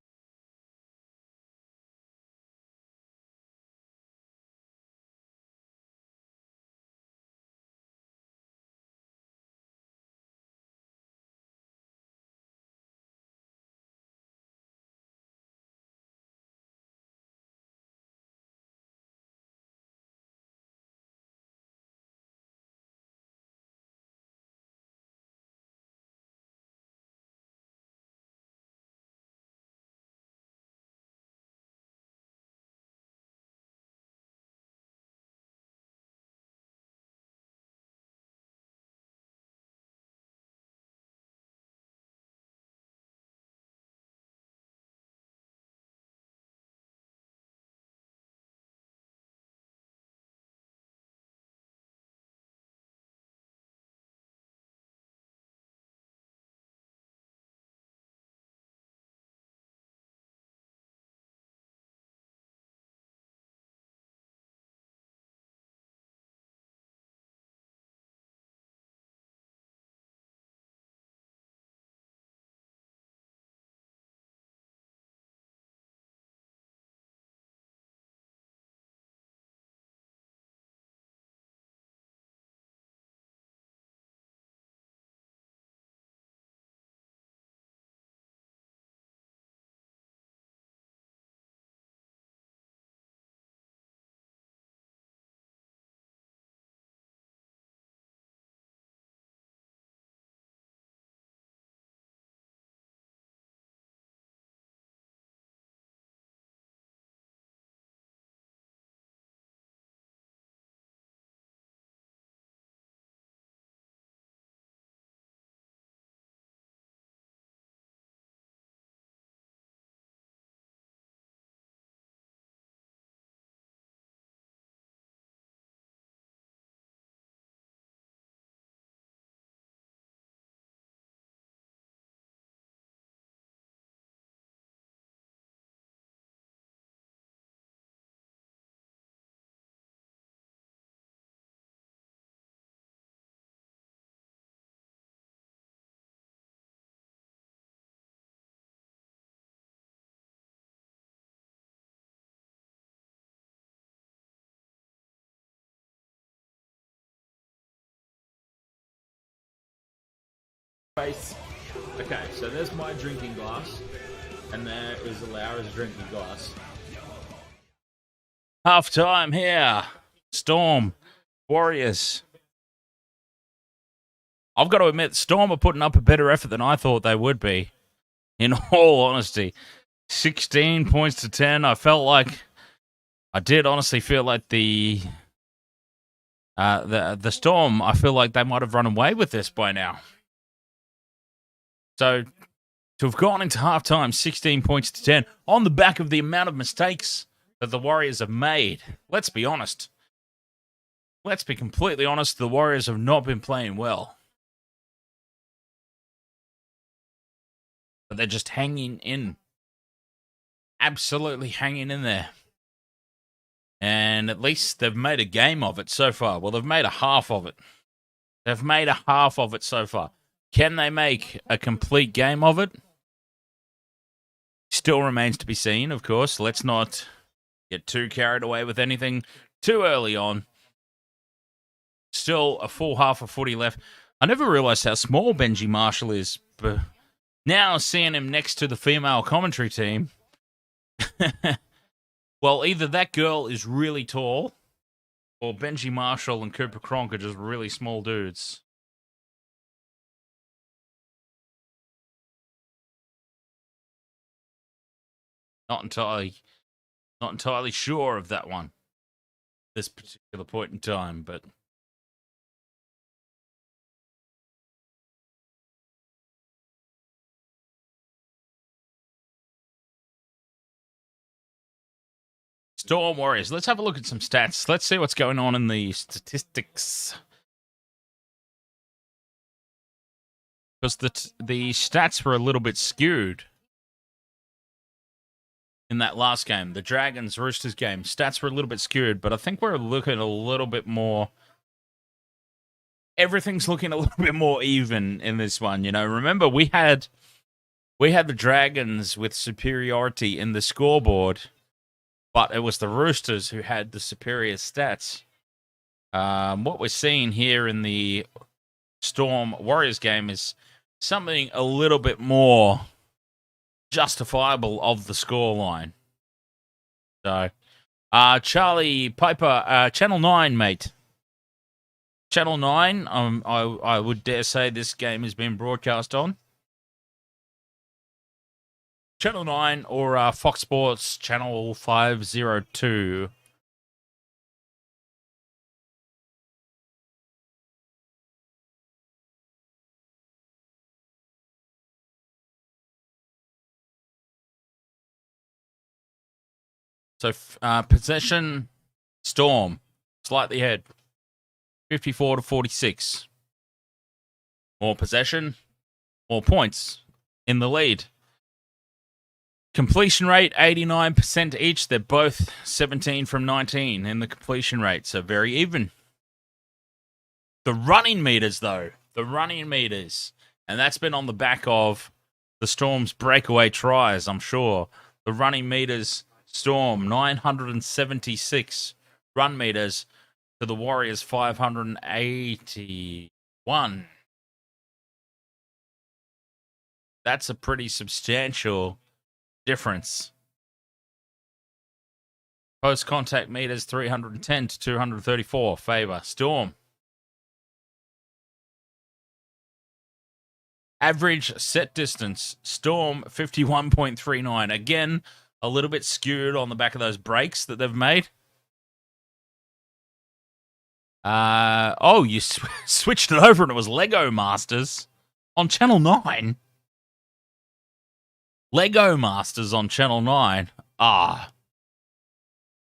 Okay, so there's my drinking glass, and there is Laura's drinking glass. Half time here. Storm, Warriors. I've got to admit, Storm are putting up a better effort than I thought they would be. In all honesty, 16 points to 10. I did honestly feel like the Storm. I feel like they might have run away with this by now. So to have gone into halftime, 16 points to 10 on the back of the amount of mistakes that the Warriors have made. Let's be honest. Let's be completely honest. The Warriors have not been playing well. But they're just hanging in. Absolutely hanging in there. And at least they've made a game of it so far. Well, they've made a half of it. They've made a half of it so far. Can they make a complete game of it? Still remains to be seen, of course. Let's not get too carried away with anything too early on. Still a full half of footy left. I never realised how small Benji Marshall is, but now seeing him next to the female commentary team, well, either that girl is really tall, or Benji Marshall and Cooper Cronk are just really small dudes. Not entirely sure of that one. This particular point in time, but Storm Warriors. Let's have a look at some stats. Let's see what's going on in the statistics. Because the stats were a little bit skewed in that last game. The Dragons-Roosters game. Stats were a little bit skewed, but I think we're looking a little bit more... Everything's looking a little bit more even in this one. You know, remember, we had the Dragons with superiority in the scoreboard, but it was the Roosters who had the superior stats. What we're seeing here in the Storm Warriors game is something a little bit more justifiable of the scoreline. So, Charlie Piper, Channel 9, mate. Channel 9, I would dare say this game has been broadcast on. Channel 9 or Fox Sports Channel 502. So, possession, Storm, slightly ahead. 54 to 46. More possession, more points in the lead. Completion rate, 89% each. They're both 17 from 19 in the completion rate, so very even. The running meters, though. The running meters. And that's been on the back of the Storm's breakaway tries, I'm sure. The running meters, Storm, 976 run meters to the Warriors, 581. That's a pretty substantial difference. Post-contact meters, 310 to 234, favor Storm. Average set distance, Storm, 51.39. Again, a little bit skewed on the back of those breaks that they've made. You switched it over and it was Lego Masters on Channel 9. Lego Masters on Channel 9.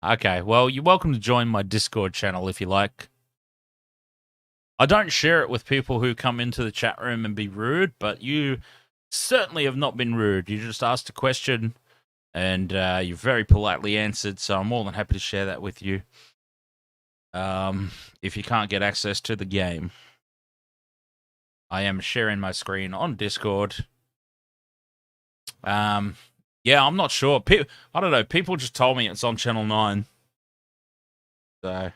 Okay, well, you're welcome to join my Discord channel if you like. I don't share it with people who come into the chat room and be rude, but you certainly have not been rude. You just asked a question and you very politely answered, so I'm more than happy to share that with you. If you can't get access to the game, I am sharing my screen on Discord. Yeah, I'm not sure. I don't know. People just told me it's on Channel 9. So...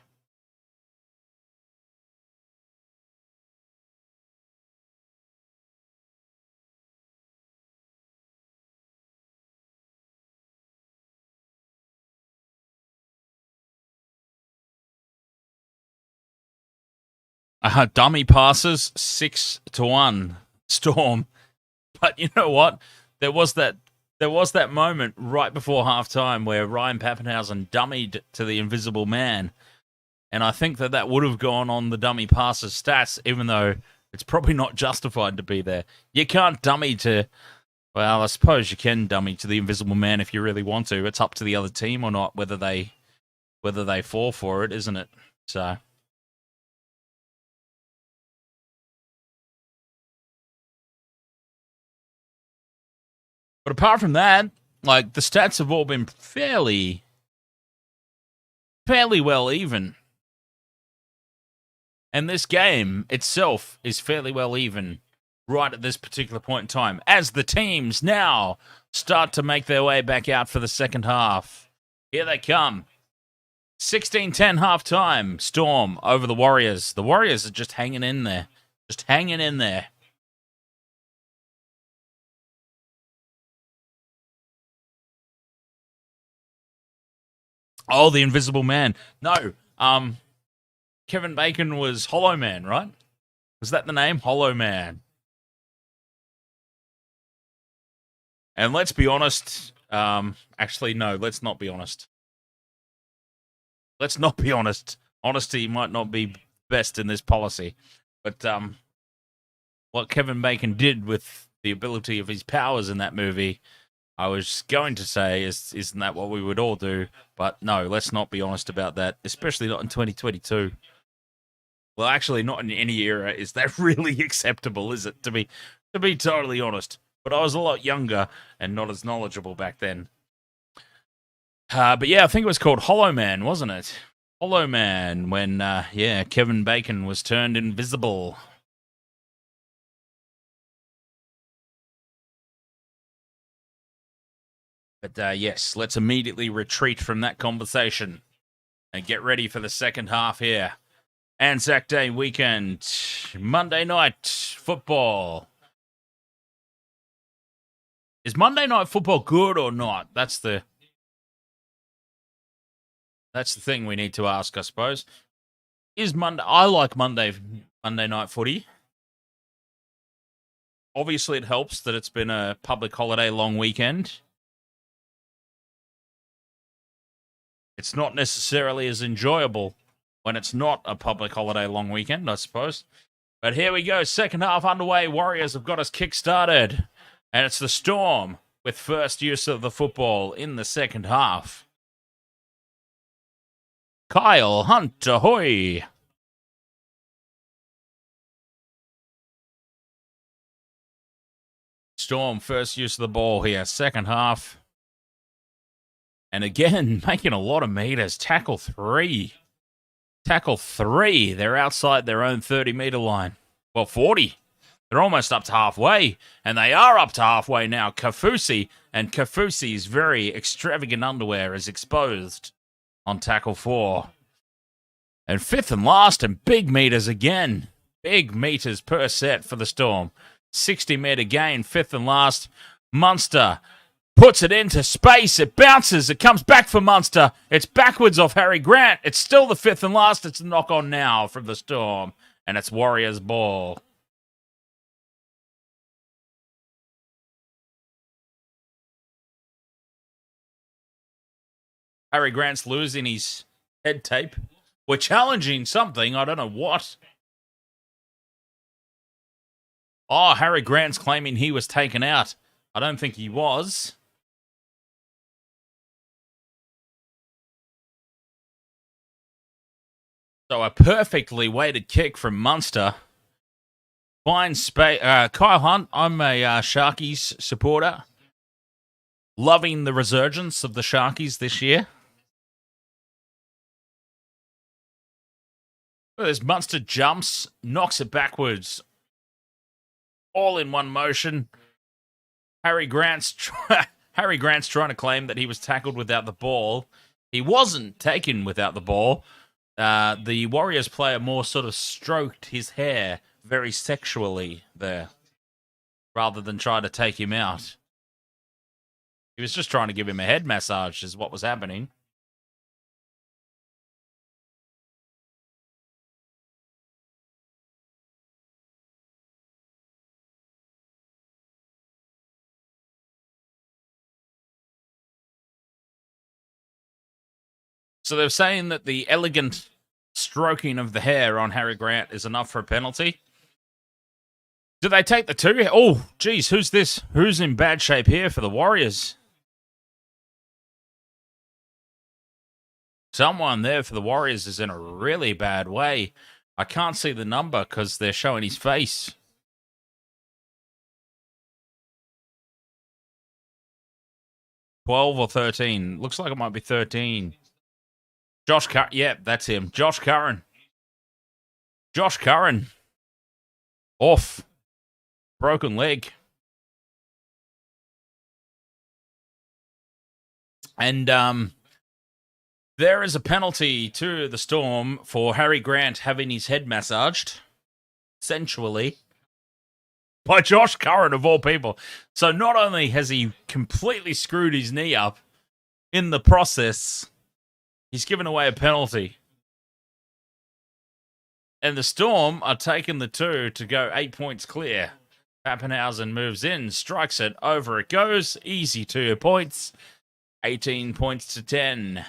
Dummy passes 6-1 Storm. But you know what? There was that moment right before halftime where Ryan Pappenhausen dummied to the Invisible Man. And I think that would have gone on the dummy passes stats, even though it's probably not justified to be there. You can't dummy to... Well, I suppose you can dummy to the Invisible Man if you really want to. It's up to the other team or not, whether they fall for it, isn't it? So... But apart from that, like, the stats have all been fairly well even. And this game itself is fairly well even right at this particular point in time, as the teams now start to make their way back out for the second half. Here they come. 16-10 half-time. Storm over the Warriors. The Warriors are just hanging in there. Just hanging in there. Oh, the Invisible Man. No, Kevin Bacon was Hollow Man, right? Was that the name? Hollow Man. And let's be honest. Actually, no, let's not be honest. Let's not be honest. Honesty might not be best in this policy. But what Kevin Bacon did with the ability of his powers in that movie, I was going to say, isn't that what we would all do? But no, let's not be honest about that, especially not in 2022. Well, actually, not in any era is that really acceptable, is it? To be totally honest. But I was a lot younger and not as knowledgeable back then. But yeah, I think it was called Hollow Man, wasn't it? Hollow Man, when Kevin Bacon was turned invisible. But yes, let's immediately retreat from that conversation and get ready for the second half here. Anzac Day weekend, Monday night football. Is Monday night football good or not? That's the thing we need to ask, I suppose. I like Monday night footy. Obviously, it helps that it's been a public holiday long weekend. It's not necessarily as enjoyable when it's not a public holiday long weekend, I suppose. But here we go. Second half underway. Warriors have got us kick-started. And it's the Storm with first use of the football in the second half. Kyle Hunt, ahoy! Storm first use of the ball here. Second half. And again, making a lot of meters. Tackle 3. They're outside their own 30-meter line. Well, 40. They're almost up to halfway. And they are up to halfway now. Kafusi's very extravagant underwear is exposed on tackle 4. And fifth and last, and big meters again. Big meters per set for the Storm. 60-meter gain, fifth and last. Munster puts it into space. It bounces. It comes back for Munster. It's backwards off Harry Grant. It's still the fifth and last. It's a knock-on now from the Storm. And it's Warriors ball. Harry Grant's losing his head tape. We're challenging something. I don't know what. Oh, Harry Grant's claiming he was taken out. I don't think he was. So a perfectly weighted kick from Munster. Fine space. Kyle Hunt, I'm a Sharkies supporter. Loving the resurgence of the Sharkies this year. Look at this. Munster jumps, knocks it backwards. All in one motion. Harry Grant's trying to claim that he was tackled without the ball. He wasn't taken without the ball. The Warriors player more sort of stroked his hair very sexually there, rather than try to take him out. He was just trying to give him a head massage, is what was happening. So they're saying that the elegant stroking of the hair on Harry Grant is enough for a penalty. Do they take the 2? Oh, geez, who's this? Who's in bad shape here for the Warriors? Someone there for the Warriors is in a really bad way. I can't see the number because they're showing his face. $12 or 13. Looks like it might be 13. Josh Curran. Yeah, that's him. Josh Curran. Josh Curran. Off. Broken leg. And there is a penalty to the Storm for Harry Grant having his head massaged, sensually, by Josh Curran, of all people. So not only has he completely screwed his knee up, in the process, he's given away a penalty. And the Storm are taking the 2 to go 8 points clear. Pappenhausen moves in, strikes it, over it goes. Easy 2 points. 18 points to 10.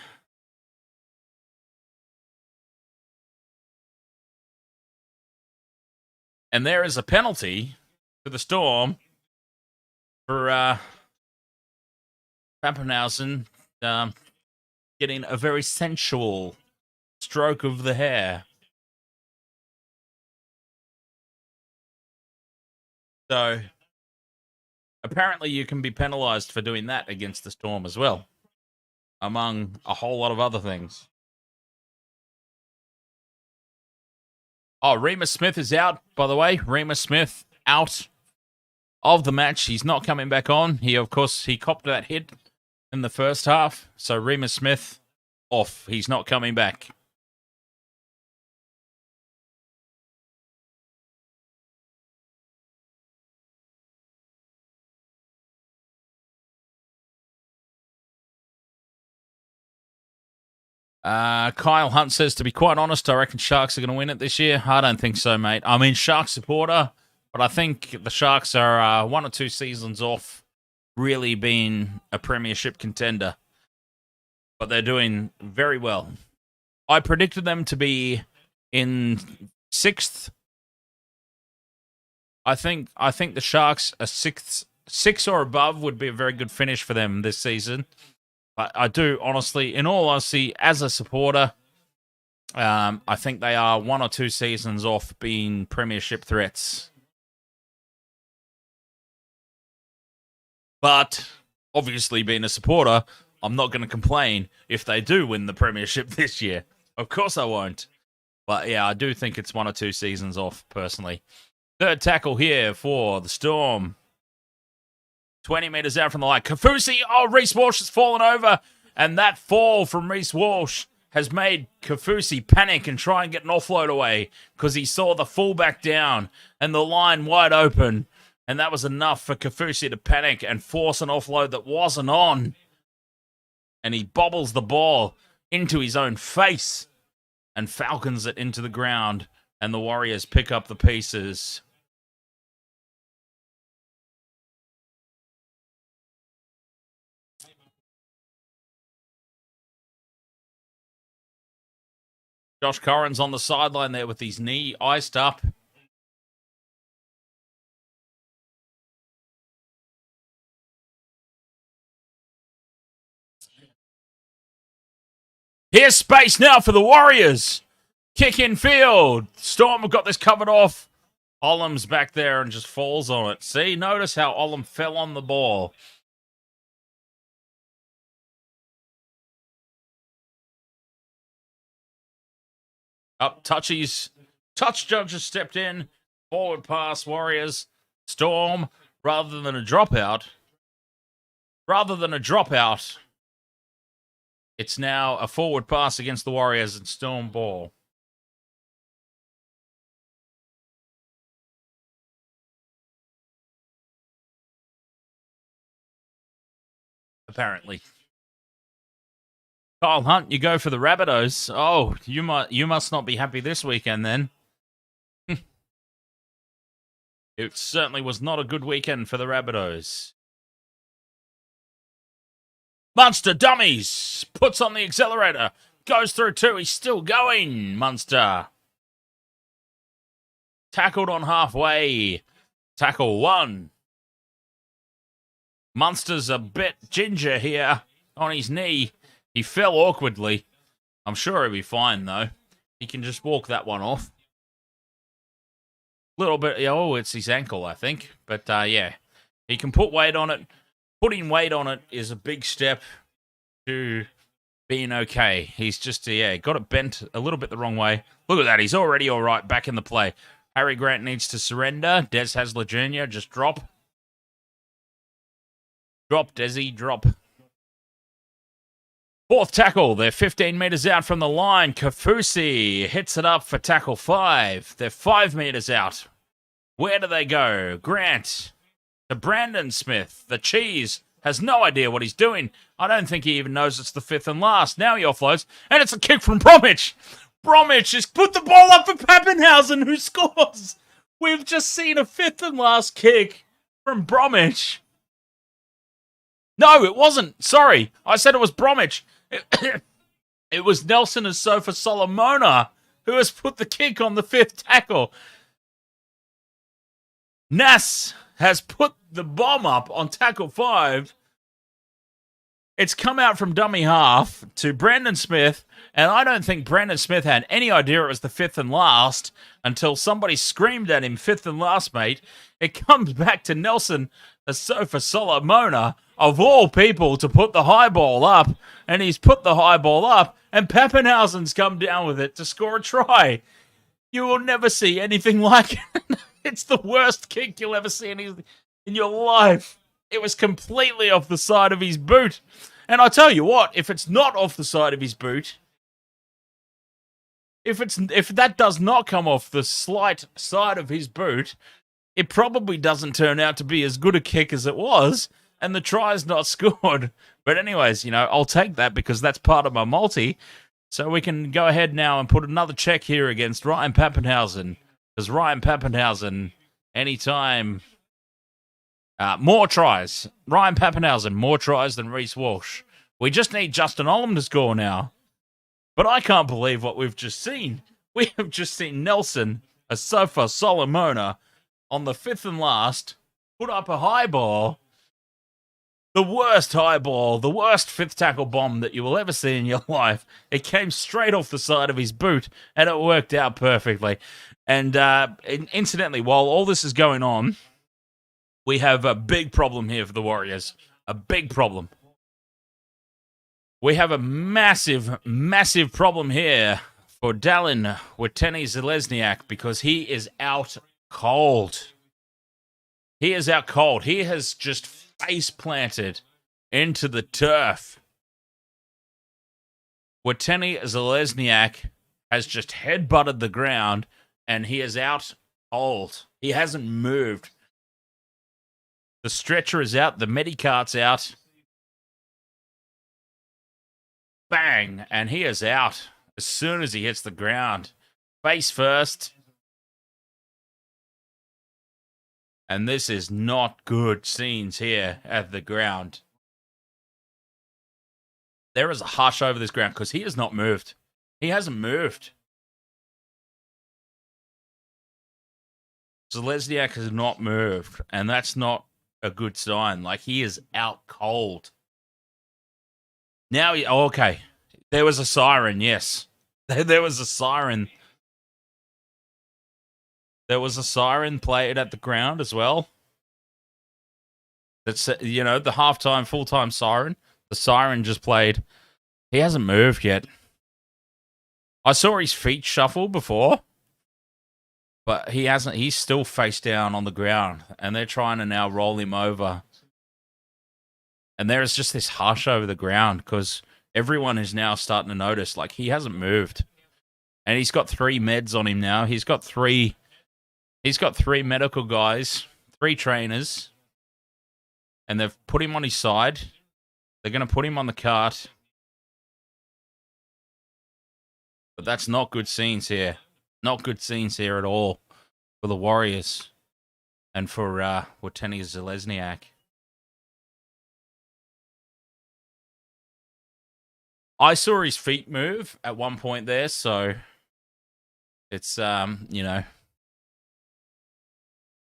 And there is a penalty to the Storm for Pappenhausen getting a very sensual stroke of the hair. So, apparently you can be penalised for doing that against the Storm as well, among a whole lot of other things. Oh, Remus Smith is out, by the way. Remus Smith out of the match. He's not coming back on. He copped that hit in the first half. So Remus Smith off. He's not coming back. Kyle Hunt says, to be quite honest, I reckon Sharks are going to win it this year. I don't think so, mate. I mean, Sharks supporter, but I think the Sharks are 1 or 2 seasons off really being a premiership contender. But they're doing very well. I predicted them to be in 6th. I think the Sharks are 6th. 6 or above would be a very good finish for them this season. But I do, honestly, in all honesty, as a supporter, I think they are 1 or 2 seasons off being premiership threats. But, obviously, being a supporter, I'm not going to complain if they do win the premiership this year. Of course I won't. But, yeah, I do think it's 1 or 2 seasons off, personally. Third tackle here for the Storm. 20 metres out from the line. Kaufusi, Reece Walsh has fallen over. And that fall from Reece Walsh has made Kaufusi panic and try and get an offload away because he saw the fullback down and the line wide open. And that was enough for Kaufusi to panic and force an offload that wasn't on. And he bobbles the ball into his own face and falcons it into the ground. And the Warriors pick up the pieces. Josh Curran's on the sideline there with his knee iced up. Here's space now for the Warriors. Kick in field. Storm have got this covered off. Olam's back there and just falls on it. See, notice how Olam fell on the ball. Up, touchies. Touch judge has stepped in. Forward pass, Warriors. Storm, rather than a dropout. It's now a forward pass against the Warriors and Storm ball. Apparently. Kyle Hunt, you go for the Rabbitohs. Oh, you must not be happy this weekend then. It certainly was not a good weekend for the Rabbitohs. Munster dummies puts on the accelerator. Goes through 2. He's still going, Munster. Tackled on halfway. Tackle 1. Munster's a bit ginger here on his knee. He fell awkwardly. I'm sure he'll be fine, though. He can just walk that one off. Little bit, oh, it's his ankle, I think. But, yeah, he can put weight on it. Putting weight on it is a big step to being okay. He's just, got it bent a little bit the wrong way. Look at that. He's already all right, back in the play. Harry Grant needs to surrender. Des Hasler Jr., just drop. Drop, Desi, drop. 4th tackle. They're 15 metres out from the line. Kafusi hits it up for tackle 5. They're 5 metres out. Where do they go? Grant to Brandon Smith. The cheese has no idea what he's doing. I don't think he even knows it's the 5th and last. Now he offloads, and it's a kick from Bromwich. Bromwich has put the ball up for Pappenhausen, who scores. We've just seen a 5th and last kick from Bromwich. No, it wasn't. Sorry. I said it was Bromwich. It was Nelson Asofa Solomona who has put the kick on the 5th tackle. Nas has put the bomb up on tackle 5. It's come out from dummy half to Brandon Smith, and I don't think Brandon Smith had any idea it was the 5th and last until somebody screamed at him, 5th and last, mate. It comes back to Nelson Asofa Solomona, of all people, to put the high ball up, and he's put the high ball up, and Pappenhausen's come down with it to score a try. You will never see anything like it. It's the worst kick you'll ever see in your life. It was completely off the side of his boot. And I tell you what, if it's not off the side of his boot, if that does not come off the slight side of his boot, it probably doesn't turn out to be as good a kick as it was, and the try's not scored. But anyways, I'll take that because that's part of my multi. So we can go ahead now and put another check here against Ryan Pappenhausen. Because Ryan Pappenhausen, anytime, more tries. Ryan Pappenhausen, more tries than Reece Walsh. We just need Justin Olam to score now. But I can't believe what we've just seen. We have just seen Nelson Asofa Solomona on the 5th and last put up a high ball. The worst high ball, the worst 5th tackle bomb that you will ever see in your life. It came straight off the side of his boot, and it worked out perfectly. And incidentally, while all this is going on, we have a big problem here for the Warriors. A big problem. We have a massive, massive problem here for Dallin Watene-Zelezniak because he is out cold. He is out cold. He has just face planted into the turf. Watene-Zelezniak has just headbutted the ground and he is out cold. He hasn't moved. The stretcher is out. The medicart's out. Bang! And he is out as soon as he hits the ground. Face first. And this is not good scenes here at the ground. There is a hush over this ground because he has not moved. He hasn't moved. Zelezniak has not moved, and that's not a good sign. Like, he is out cold. Now, okay. There was a siren, yes. There was a siren. There was a siren played at the ground as well. That's, the halftime, full-time siren. The siren just played. He hasn't moved yet. I saw his feet shuffle before, but he hasn't. He's still face down on the ground, and they're trying to now roll him over. And there is just this hush over the ground because everyone is now starting to notice, like, he hasn't moved. And he's got 3 meds on him now. He's got three medical guys, 3 trainers, and they've put him on his side. They're going to put him on the cart. But that's not good scenes here. Not good scenes here at all for the Warriors and for Watene-Zelezniak. I saw his feet move at one point there, so it's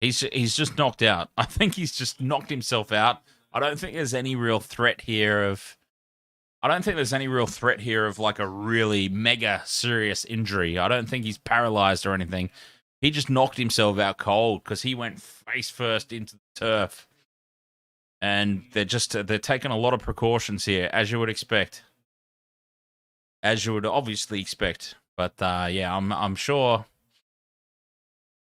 he's just knocked out. I think he's just knocked himself out. I don't think there's any real threat here of like a really mega serious injury. I don't think he's paralyzed or anything. He just knocked himself out cold because he went face first into the turf. And they're taking a lot of precautions here, as you would expect. As you would obviously expect. But yeah, I'm sure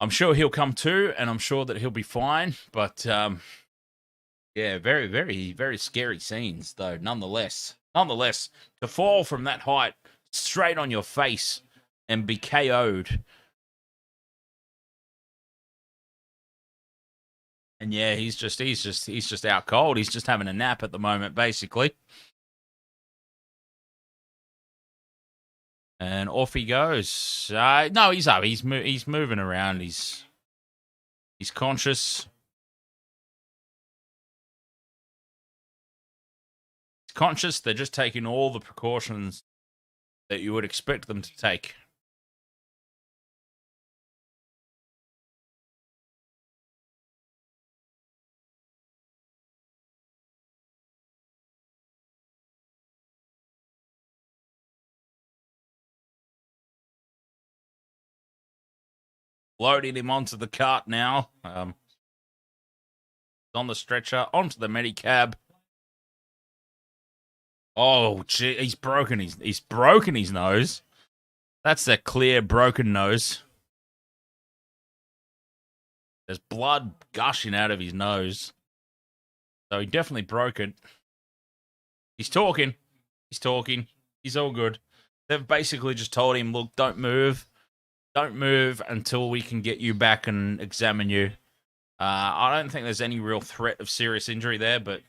he'll come to, and I'm sure that he'll be fine. But yeah, very, very, very scary scenes, though, nonetheless. Nonetheless, to fall from that height straight on your face and be KO'd. And yeah, he's just out cold. He's just having a nap at the moment, basically. And off he goes. No, he's up. He's moving around. He's conscious. He's conscious. They're just taking all the precautions that you would expect them to take. Loading him onto the cart now. On the stretcher, onto the medicab. Oh, gee, he's broken his nose. That's a clear broken nose. There's blood gushing out of his nose. So he definitely broke it. He's talking. He's all good. They've basically just told him, look, don't move. Don't move until we can get you back and examine you. I don't think there's any real threat of serious injury there, but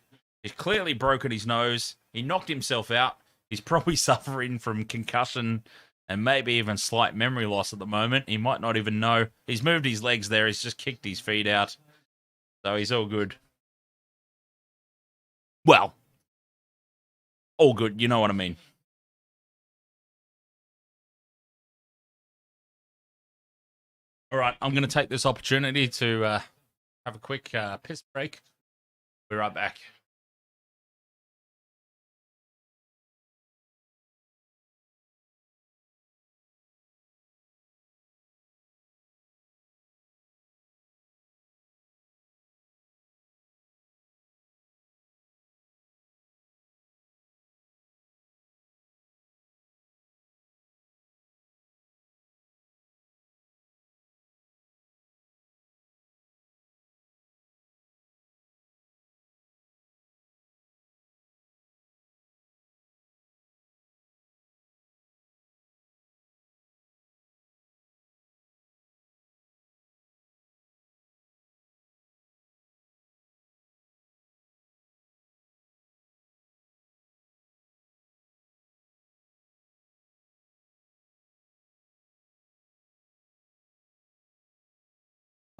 he's clearly broken his nose. He knocked himself out. He's probably suffering from concussion and maybe even slight memory loss at the moment. He might not even know. He's moved his legs there. He's just kicked his feet out. So he's all good. Well, all good. You know what I mean. All right, I'm going to take this opportunity to have a quick piss break. Be right back.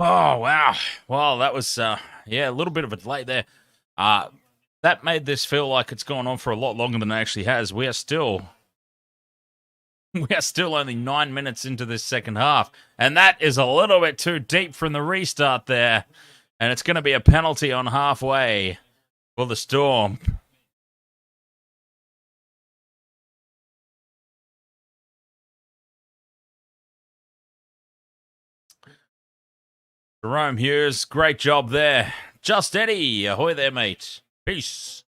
Oh, wow. Well, that was, a little bit of a delay there. That made this feel like it's gone on for a lot longer than it actually has. We are still only 9 minutes into this second half, and that is a little bit too deep from the restart there. And it's going to be a penalty on halfway for the Storm. Jerome Hughes, great job there. Just Eddie, ahoy there, mate. Peace.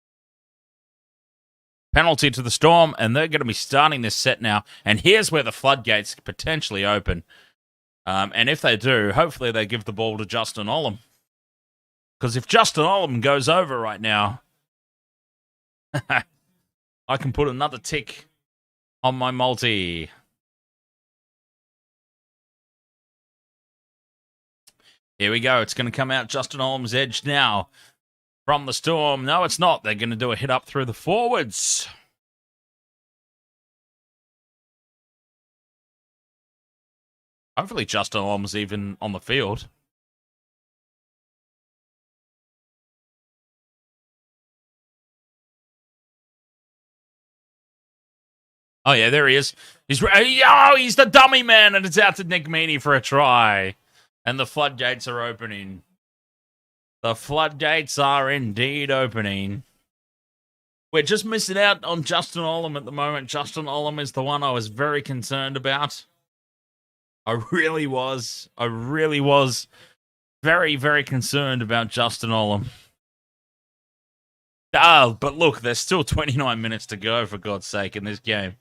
Penalty to the Storm, and they're going to be starting this set now. And here's where the floodgates potentially open. And if they do, hopefully they give the ball to Justin Olam. Because if Justin Olam goes over right now, I can put another tick on my multi. Here we go. It's going to come out Justin Olam's edge now from the Storm. No, it's not. They're going to do a hit up through the forwards. Hopefully Justin Olam's even on the field. Oh, yeah, there he is. He's the dummy man, and it's out to Nick Meaney for a try. And the floodgates are opening. The floodgates are indeed opening. We're just missing out on Justin Olam at the moment. Justin Olam is the one I was very concerned about. I really was very, very concerned about Justin Olam. But look, there's still 29 minutes to go, for God's sake, in this game.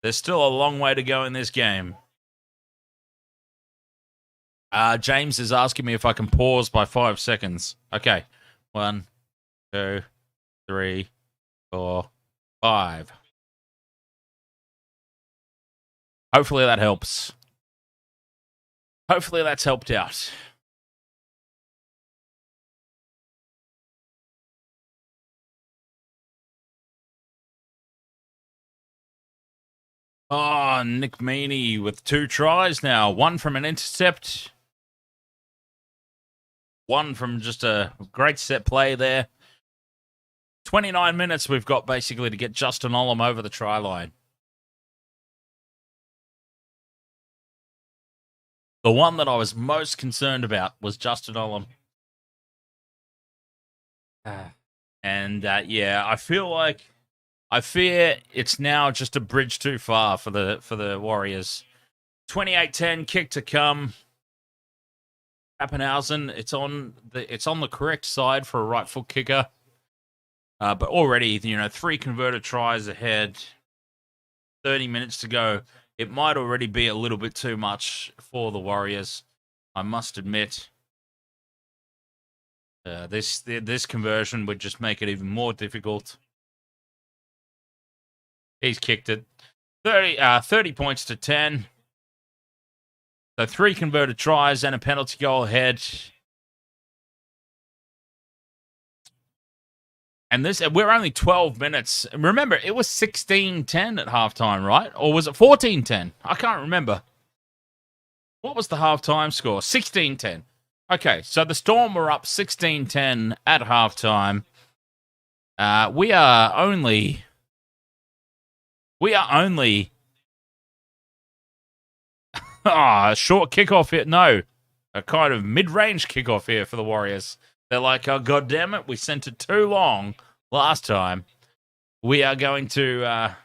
There's still a long way to go in this game. James is asking me if I can pause by 5 seconds. Okay. 1, 2, 3, 4, 5. Hopefully that helps. Hopefully that's helped out. Oh, Nick Meaney with 2 tries now. 1 from an intercept. 1 from just a great set play there. 29 minutes we've got basically to get Justin Olam over the try line. The one that I was most concerned about was Justin Olam. And yeah, I fear it's now just a bridge too far for the Warriors. 28-10, kick to come. Pappenhausen, it's on the correct side for a right foot kicker. But already, 3 converted tries ahead. 30 minutes to go. It might already be a little bit too much for the Warriors, I must admit. This conversion would just make it even more difficult. He's kicked it. 30 points to 10. So 3 converted tries and a penalty goal ahead. And we're only 12 minutes. Remember, it was 16-10 at halftime, right? Or was it 14-10? I can't remember. What was the halftime score? 16-10. Okay, so the Storm were up 16-10 at halftime. We are only a short kickoff here. No, a kind of mid-range kickoff here for the Warriors. They're like, oh, God damn it, we sent it too long last time. We are going to...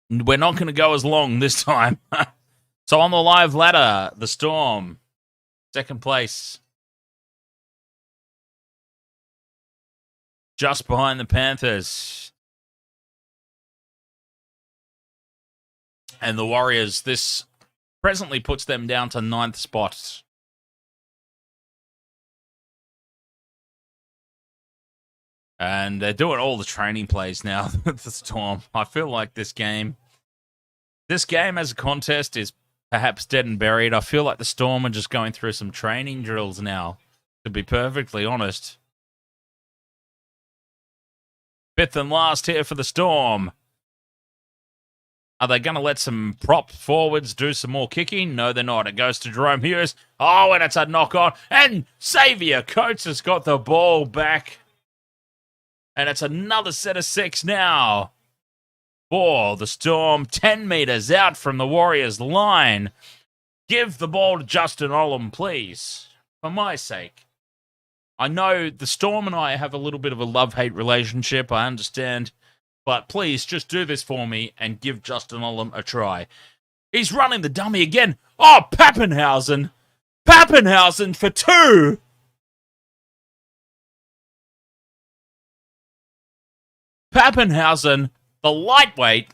we're not going to go as long this time. So on the live ladder, the Storm, 2nd place. Just behind the Panthers. And the Warriors, this presently puts them down to 9th spot. And they're doing all the training plays now with the Storm. I feel like this game as a contest is perhaps dead and buried. I feel like the Storm are just going through some training drills now, to be perfectly honest. 5th and last here for the Storm. Are they going to let some prop forwards do some more kicking? No, they're not. It goes to Jerome Hughes. Oh, and it's a knock-on. And Xavier Coates has got the ball back. And it's another set of 6 now for the Storm. 10 metres out from the Warriors' line. Give the ball to Justin Olam, please. For my sake. I know the Storm and I have a little bit of a love-hate relationship. I understand. But please, just do this for me and give Justin Olam a try. He's running the dummy again. Oh, Pappenhausen. Pappenhausen for 2. Pappenhausen, the lightweight.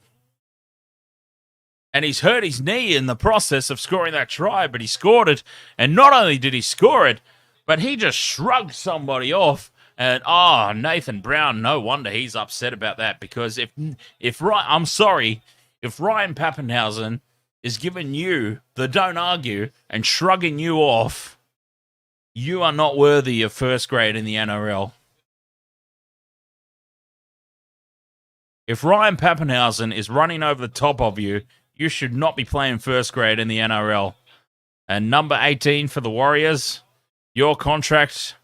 And he's hurt his knee in the process of scoring that try, but he scored it. And not only did he score it, but he just shrugged somebody off. And, Nathan Brown, no wonder he's upset about that. Because if Ryan Pappenhausen is giving you the don't argue and shrugging you off, you are not worthy of first grade in the NRL. If Ryan Pappenhausen is running over the top of you, you should not be playing first grade in the NRL. And number 18 for the Warriors, your contract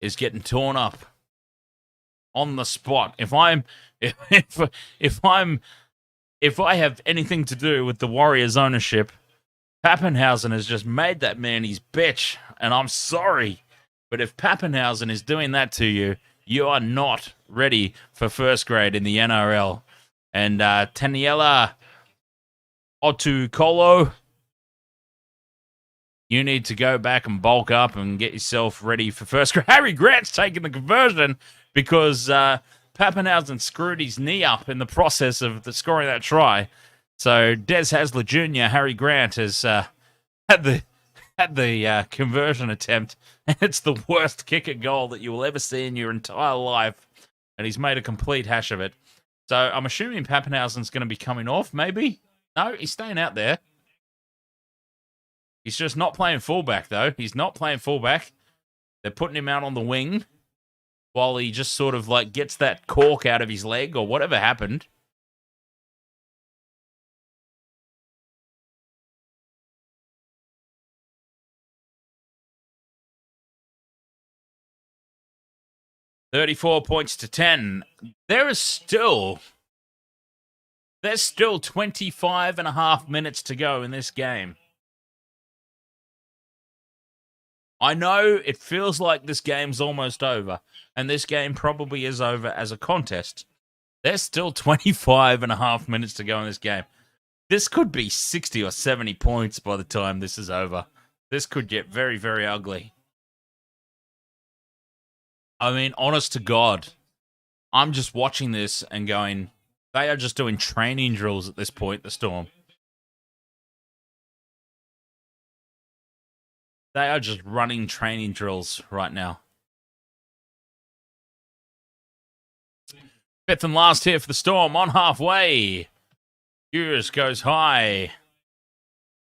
is getting torn up on the spot. If I have anything to do with the Warriors ownership, Pappenhausen has just made that man his bitch, and I'm sorry. But if Pappenhausen is doing that to you, you are not ready for first grade in the NRL. And Taniela Otukolo, you need to go back and bulk up and get yourself ready for first grade. Harry Grant's taking the conversion because Pappenhausen screwed his knee up in the process of scoring that try. So Des Hasler Jr., Harry Grant, has had the conversion attempt, and it's the worst kick at goal that you will ever see in your entire life, and he's made a complete hash of it. So I'm assuming Pappenhausen's going to be coming off, maybe? No, he's staying out there. He's just not playing fullback, though. He's not playing fullback. They're putting him out on the wing while he just sort of like gets that cork out of his leg or whatever happened. $34-10. There's still 25 and a half minutes to go in this game. I know it feels like this game's almost over, and this game probably is over as a contest. There's still 25 and a half minutes to go in this game. This could be 60 or 70 points by the time this is over. This could get very, very ugly. I mean, honest to God, I'm just watching this and going, they are just doing training drills at this point, the Storm. They are just running training drills right now. Fifth and last here for the Storm on halfway. Hughes goes high.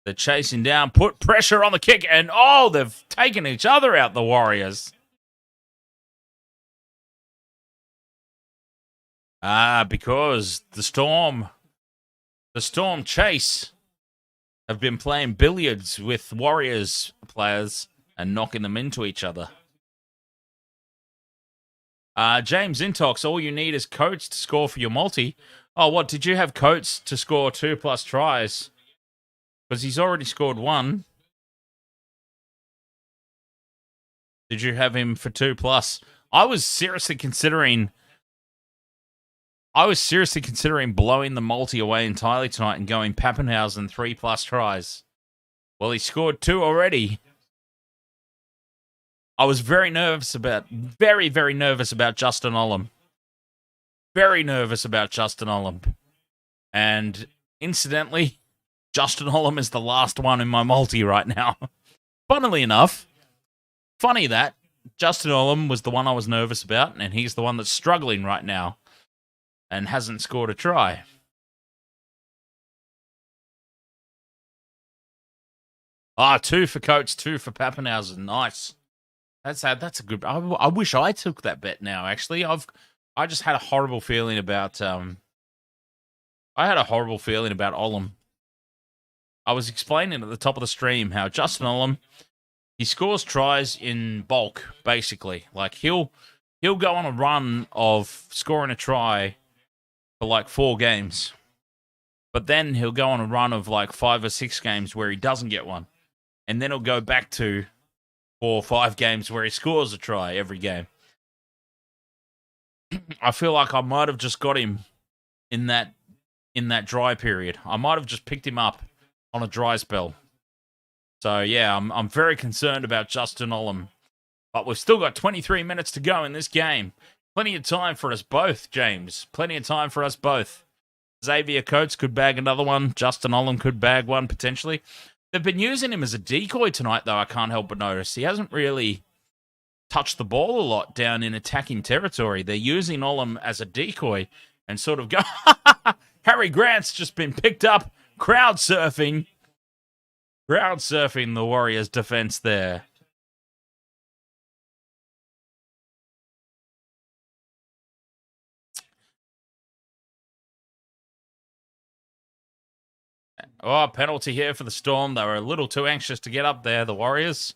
They're chasing down, put pressure on the kick, and they've taken each other out, the Warriors. Because the Storm Chase have been playing billiards with Warriors players and knocking them into each other. James Intox, all you need is Coates to score for your multi. Oh, what? Did you have Coates to score 2+ tries? Because he's already scored 1. Did you have him for 2+? I was seriously considering blowing the multi away entirely tonight and going Pappenhausen 3+ tries. Well, he scored 2 already. I was very, very nervous about Justin Olam. Very nervous about Justin Olam. And incidentally, Justin Olam is the last one in my multi right now. Funnily enough, funny that Justin Olam was the one I was nervous about, and he's the one that's struggling right now and hasn't scored a try. Ah, 2 for Coates, 2 for Pappenhausen. Nice. That's a good. I wish I took that bet now. Actually, I just had a horrible feeling about. I had a horrible feeling about Olam. I was explaining at the top of the stream how Justin Olam, he scores tries in bulk, basically. Like he'll go on a run of scoring a try for like 4 games, but then he'll go on a run of like 5 or 6 games where he doesn't get one, and then he'll go back to 4 or 5 games where he scores a try every game. I feel like I might have just got him in that dry period. I might have just picked him up on a dry spell. So yeah, I'm very concerned about Justin Olam. But we've still got 23 minutes to go in this game. Plenty of time for us both, James. Plenty of time for us both. Xavier Coates could bag another one. Justin Olam could bag one, potentially. They've been using him as a decoy tonight, though, I can't help but notice. He hasn't really touched the ball a lot down in attacking territory. They're using Olam as a decoy and sort of go, Harry Grant's just been picked up, crowd surfing the Warriors' defense there. Oh, penalty here for the Storm. They were a little too anxious to get up there, the Warriors.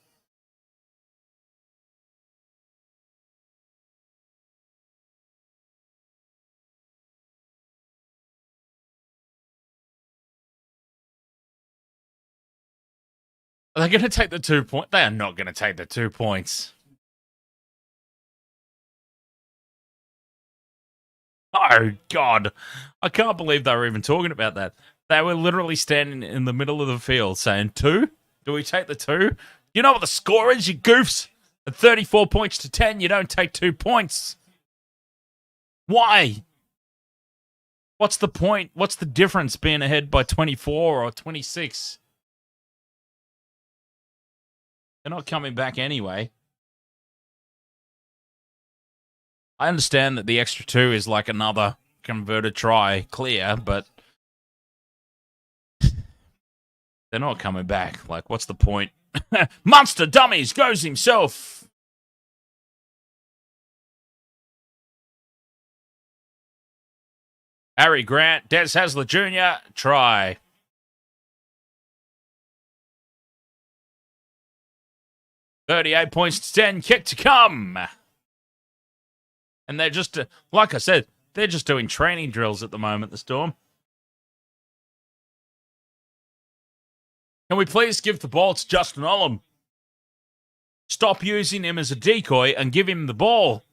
Are they going to take the 2 points? They are not going to take the 2 points. Oh, God. I can't believe they were even talking about that. They were literally standing in the middle of the field saying, 2? Do we take the 2? You know what the score is, you goofs? At 34 points to 10, you don't take 2 points. Why? What's the point? What's the difference being ahead by 24 or 26? They're not coming back anyway. I understand that the extra 2 is like another converted try clear, but they're not coming back. Like, what's the point? Monster Dummies goes himself. Harry Grant, Des Hasler Jr., try. $38 points to 10, kick to come. And they're just, like I said, they're just doing training drills at the moment, the Storm. Can we please give the ball to Justin Olam? Stop using him as a decoy and give him the ball.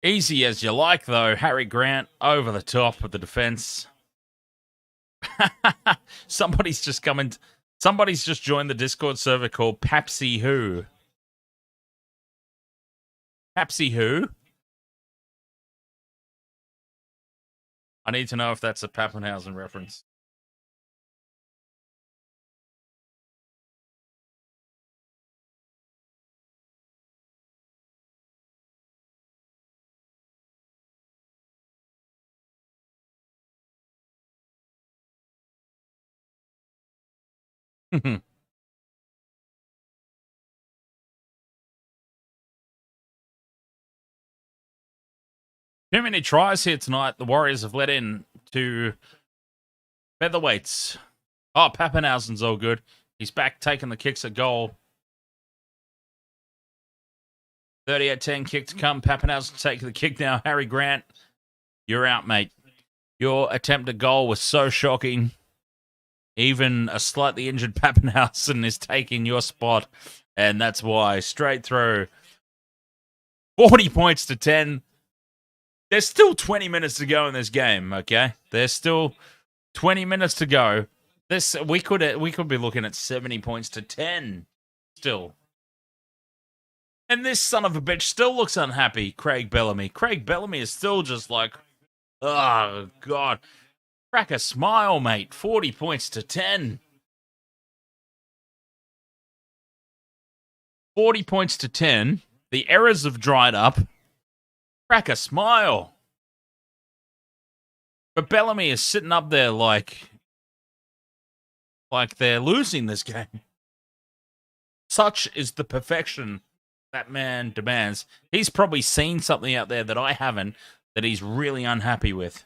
Easy as you like, though. Harry Grant over the top with the defense. Somebody's just joined the Discord server called Papsy Who. Papsy Who? I need to know if that's a Pappenhausen reference. Too many tries here tonight. The Warriors have let in to featherweights. Oh, Pappenhausen's all good. He's back taking the kicks at goal. 38-10 kick to come. Pappenhausen taking the kick now. Harry Grant, you're out, mate. Your attempt at goal was so shocking. Even a slightly injured Pappenhausen is taking your spot, and that's why. Straight through. 40 points to 10. There's still 20 minutes to go in this game, okay? There's still 20 minutes to go. We could be looking at 70 points to 10 still. And this son of a bitch still looks unhappy, Craig Bellamy. Craig Bellamy is still just like, oh, God. Crack a smile, mate. 40 points to 10. 40 points to 10. The errors have dried up. Crack a smile. But Bellamy is sitting up there like they're losing this game. Such is the perfection that man demands. He's probably seen something out there that I haven't that he's really unhappy with.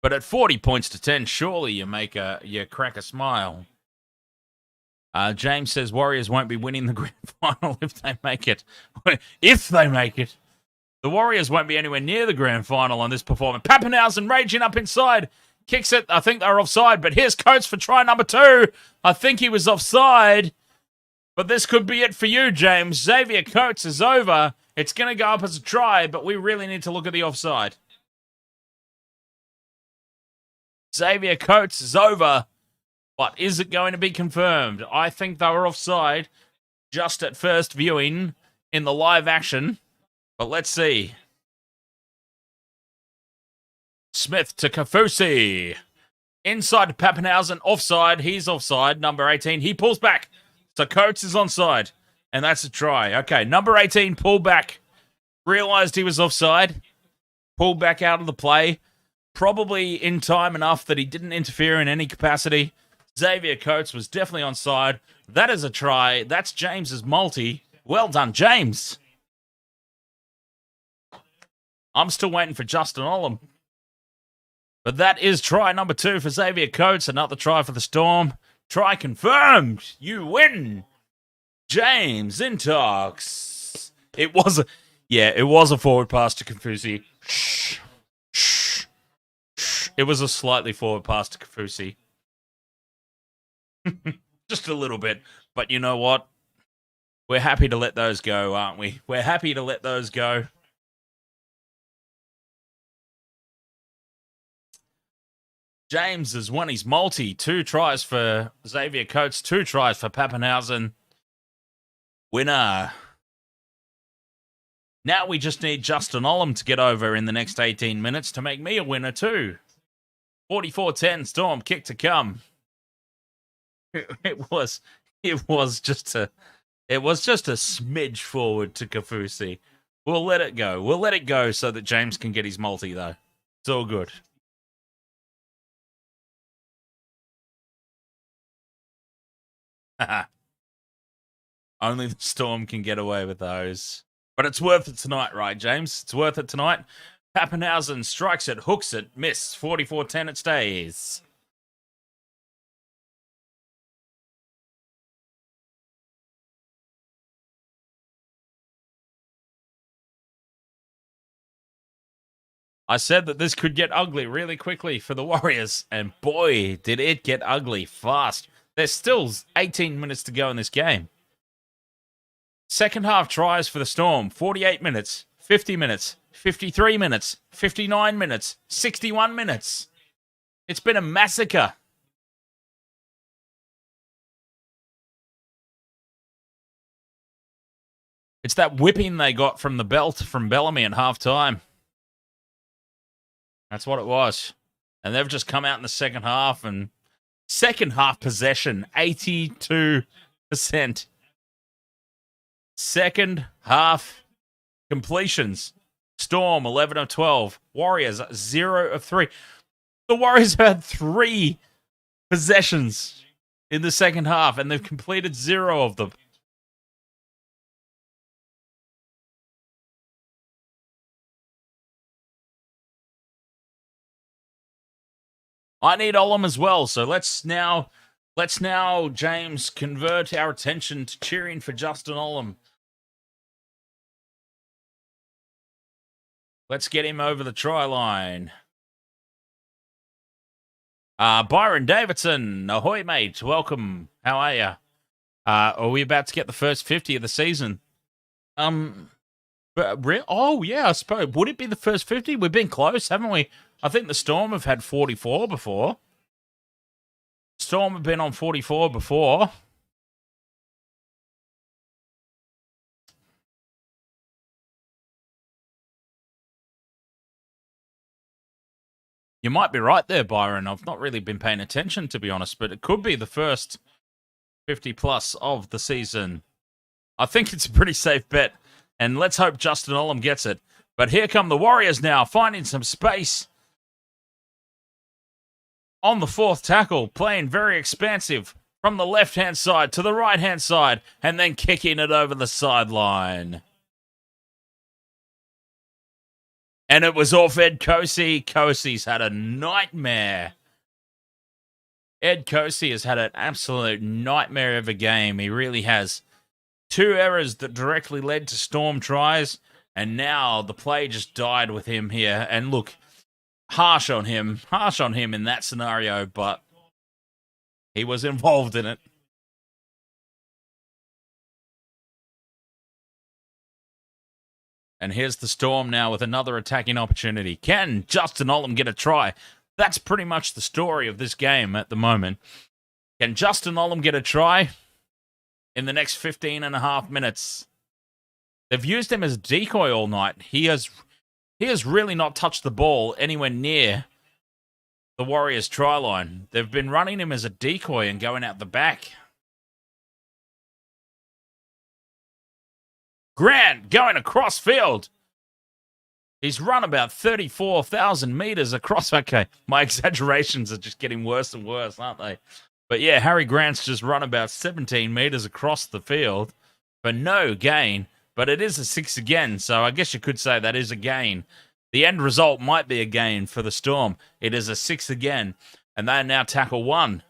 But at 40 points to 10, surely you crack a smile. James says Warriors won't be winning the grand final if they make it. If they make it. The Warriors won't be anywhere near the grand final on this performance. Pappenhausen raging up inside. Kicks it. I think they're offside, but here's Coates for try number 2. I think he was offside. But this could be it for you, James. Xavier Coates is over. It's going to go up as a try, but we really need to look at the offside. Xavier Coates is over, but is it going to be confirmed? I think they were offside just at first viewing in the live action, but let's see. Smith to Kafusi. Inside to Pappenhausen, offside. He's offside, number 18. He pulls back, so Coates is onside, and that's a try. Okay, number 18 pulled back. Realised he was offside. Pulled back out of the play. Probably in time enough that he didn't interfere in any capacity. Xavier Coates was definitely onside. That is a try. That's James's multi. Well done, James. I'm still waiting for Justin Olam. But that is try number 2 for Xavier Coates. Another try for the Storm. Try confirmed. You win. James Intox. It was a forward pass to Kafusi. Shh. It was a slightly forward pass to Kafusi. Just a little bit. But you know what? We're happy to let those go, aren't we? We're happy to let those go. James has won his multi. 2 tries for Xavier Coates, 2 tries for Pappenhausen. Winner. Now we just need Justin Olam to get over in the next 18 minutes to make me a winner too. 44-10 Storm kick to come. It was just a smidge forward to Kafusi. We'll let it go. We'll let it go so that James can get his multi though. It's all good. Only the Storm can get away with those. But it's worth it tonight, right, James? It's worth it tonight. Pappenhausen strikes it, hooks it, missed. 44-10 it stays. I said that this could get ugly really quickly for the Warriors, and boy, did it get ugly fast. There's still 18 minutes to go in this game. Second half tries for the Storm, 48 minutes, 50 minutes, 53 minutes, 59 minutes, 61 minutes. It's been a massacre. It's that whipping they got from the belt from Bellamy at halftime. That's what it was. And they've just come out in the second half, and second half possession, 82%. Second half completions. Storm, 11 of 12. Warriors, 0 of 3. The Warriors had 3 possessions in the second half, and they've completed 0 of them. I need Olam as well, so let's now, James, convert our attention to cheering for Justin Olam. Let's get him over the try line. Byron Davidson, ahoy, mate. Welcome. How are you? Are we about to get the first 50 of the season? Oh, yeah, I suppose. Would it be the first 50? We've been close, haven't we? I think the Storm have had 44 before. Storm have been on 44 before. You might be right there, Byron. I've not really been paying attention, to be honest, but it could be the first 50 plus of the season. I think it's a pretty safe bet, and let's hope Justin Olam gets it. But here come the Warriors now, finding some space on the fourth tackle, playing very expansive from the left-hand side to the right-hand side, and then kicking it over the sideline. And it was off Ed Kosi. Kosi's had a nightmare. Ed Kosi has had an absolute nightmare of a game. He really has. 2 errors that directly led to Storm tries, and now the play just died with him here. And look, harsh on him in that scenario, but he was involved in it. And here's the Storm now with another attacking opportunity. Can Justin Olam get a try? That's pretty much the story of this game at the moment. Can Justin Olam get a try in the next 15 and a half minutes? They've used him as a decoy all night. He has really not touched the ball anywhere near the Warriors' try line. They've been running him as a decoy and going out the back. Grant going across field. He's run about 34,000 meters across. Okay, my exaggerations are just getting worse and worse, aren't they? But yeah, Harry Grant's just run about 17 meters across the field for no gain. But it is a 6 again, so I guess you could say that is a gain. The end result might be a gain for the Storm. It is a 6 again, and they now tackle 1.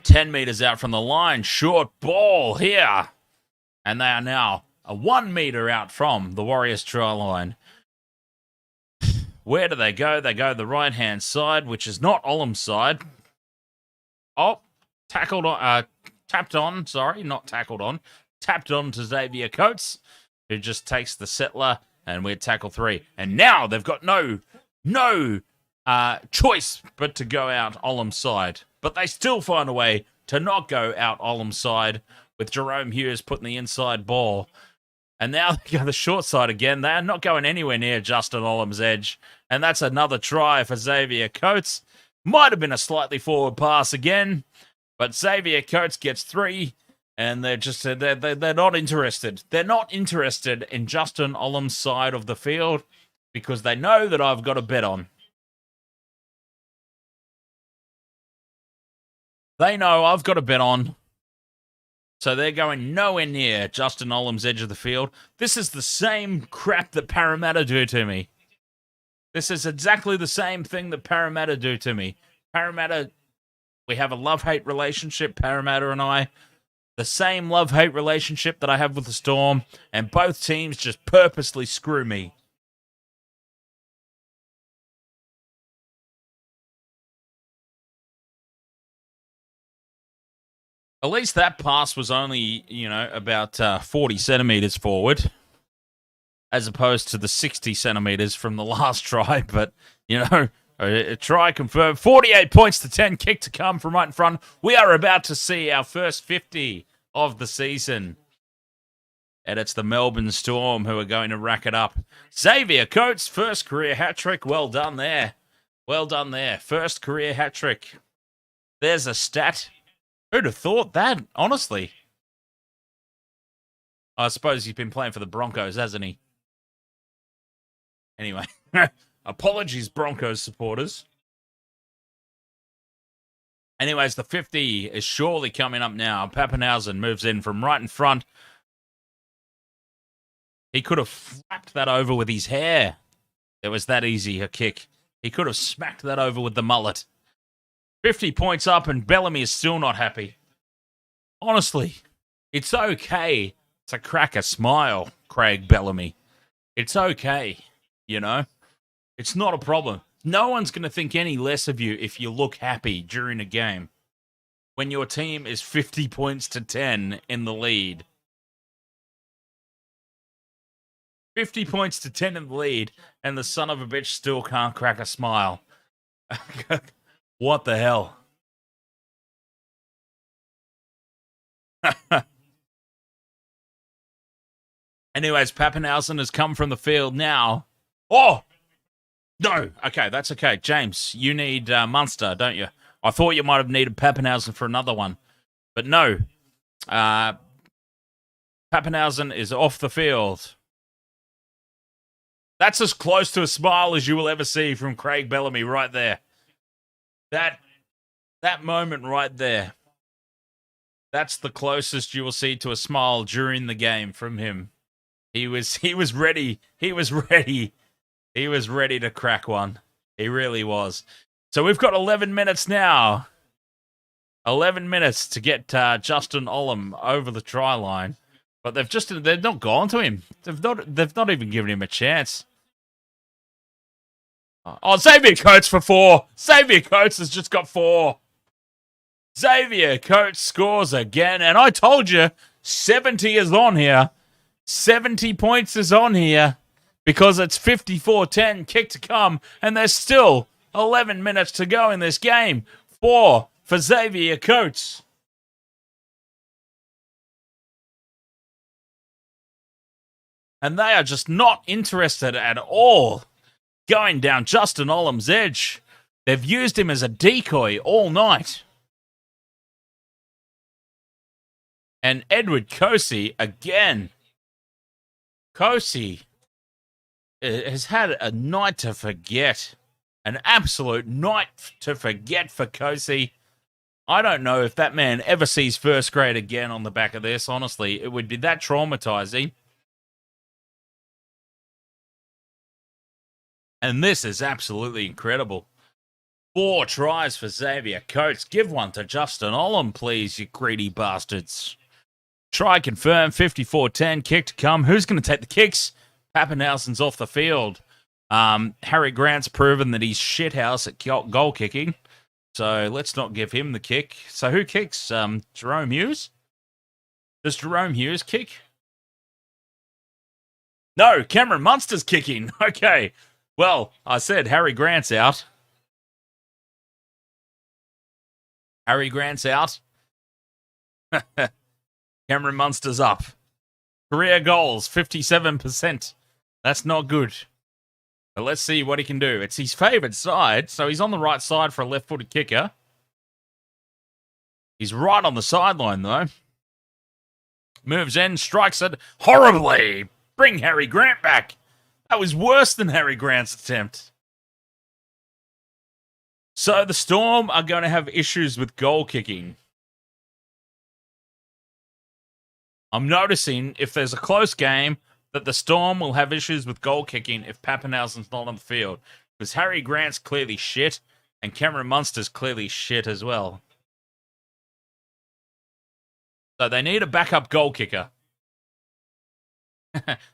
10 metres out from the line. Short ball here. And they are now a 1 metre out from the Warriors try line. Where do they go? They go the right-hand side, which is not Olam's side. Oh, tapped on to Xavier Coates, who just takes the settler, and we're tackle 3. And now they've got no choice but to go out Olam's side. But they still find a way to not go out Olam's side, with Jerome Hughes putting the inside ball. And now they go the short side again. They are not going anywhere near Justin Olam's edge. And that's another try for Xavier Coates. Might have been a slightly forward pass again, but Xavier Coates gets 3, and they're not interested. They're not interested in Justin Olam's side of the field because they know that I've got a bet on. They know I've got a bet on. So they're going nowhere near Justin Olam's edge of the field. This is the same crap that Parramatta do to me. This is exactly the same thing that Parramatta do to me. Parramatta, we have a love-hate relationship, Parramatta and I. The same love-hate relationship that I have with the Storm. And both teams just purposely screw me. At least that pass was only, about 40 centimetres forward, as opposed to the 60 centimetres from the last try. But, a try confirmed. 48 points to 10, kick to come from right in front. We are about to see our first 50 of the season. And it's the Melbourne Storm who are going to rack it up. Xavier Coates, first career hat-trick. Well done there. Well done there. First career hat-trick. There's a stat. Who'd have thought that, honestly? I suppose he's been playing for the Broncos, hasn't he? Anyway, apologies, Broncos supporters. Anyways, the 50 is surely coming up now. Pappenhausen moves in from right in front. He could have flapped that over with his hair. It was that easy, a kick. He could have smacked that over with the mullet. 50 points up, and Bellamy is still not happy. Honestly, it's okay to crack a smile, Craig Bellamy. It's okay, It's not a problem. No one's going to think any less of you if you look happy during a game when your team is 50 points to 10 in the lead. 50 points to 10 in the lead, and the son of a bitch still can't crack a smile. What the hell? Anyways, Pappenhausen has come from the field now. Oh! No! Okay, that's okay. James, you need Munster, don't you? I thought you might have needed Pappenhausen for another one. But no. Pappenhausen is off the field. That's as close to a smile as you will ever see from Craig Bellamy right there. That moment right there. That's the closest you will see to a smile during the game from him. He was ready. He was ready. He was ready to crack one. He really was. So we've got 11 minutes now. 11 minutes to get Justin Olam over the try line. But they've not gone to him. They've not even given him a chance. Oh, Xavier Coates for 4. Xavier Coates has just got 4. Xavier Coates scores again. And I told you, 70 is on here. 70 points is on here. Because it's 54-10, kick to come. And there's still 11 minutes to go in this game. 4 for Xavier Coates. And they are just not interested at all going down Justin Olam's edge. They've used him as a decoy all night. And Edward Kosi again. Kosi has had a night to forget. An absolute night to forget for Kosi. I don't know if that man ever sees first grade again on the back of this. Honestly, it would be that traumatizing. And this is absolutely incredible. 4 tries for Xavier Coates. Give one to Justin Olam, please, you greedy bastards. Try confirmed, 54-10, kick to come. Who's going to take the kicks? Pappenhausen's off the field. Harry Grant's proven that he's shithouse at goal kicking, so let's not give him the kick. So who kicks? Jerome Hughes? Does Jerome Hughes kick? No, Cameron Munster's kicking. Okay. Well, I said Harry Grant's out. Harry Grant's out. Cameron Munster's up. Career goals, 57%. That's not good. But let's see what he can do. It's his favoured side, so he's on the right side for a left-footed kicker. He's right on the sideline, though. Moves in, strikes it horribly. Bring Harry Grant back. That was worse than Harry Grant's attempt. So the Storm are going to have issues with goal kicking. I'm noticing if there's a close game that the Storm will have issues with goal kicking if Pappenhausen's not on the field. Because Harry Grant's clearly shit and Cameron Munster's clearly shit as well. So they need a backup goal kicker.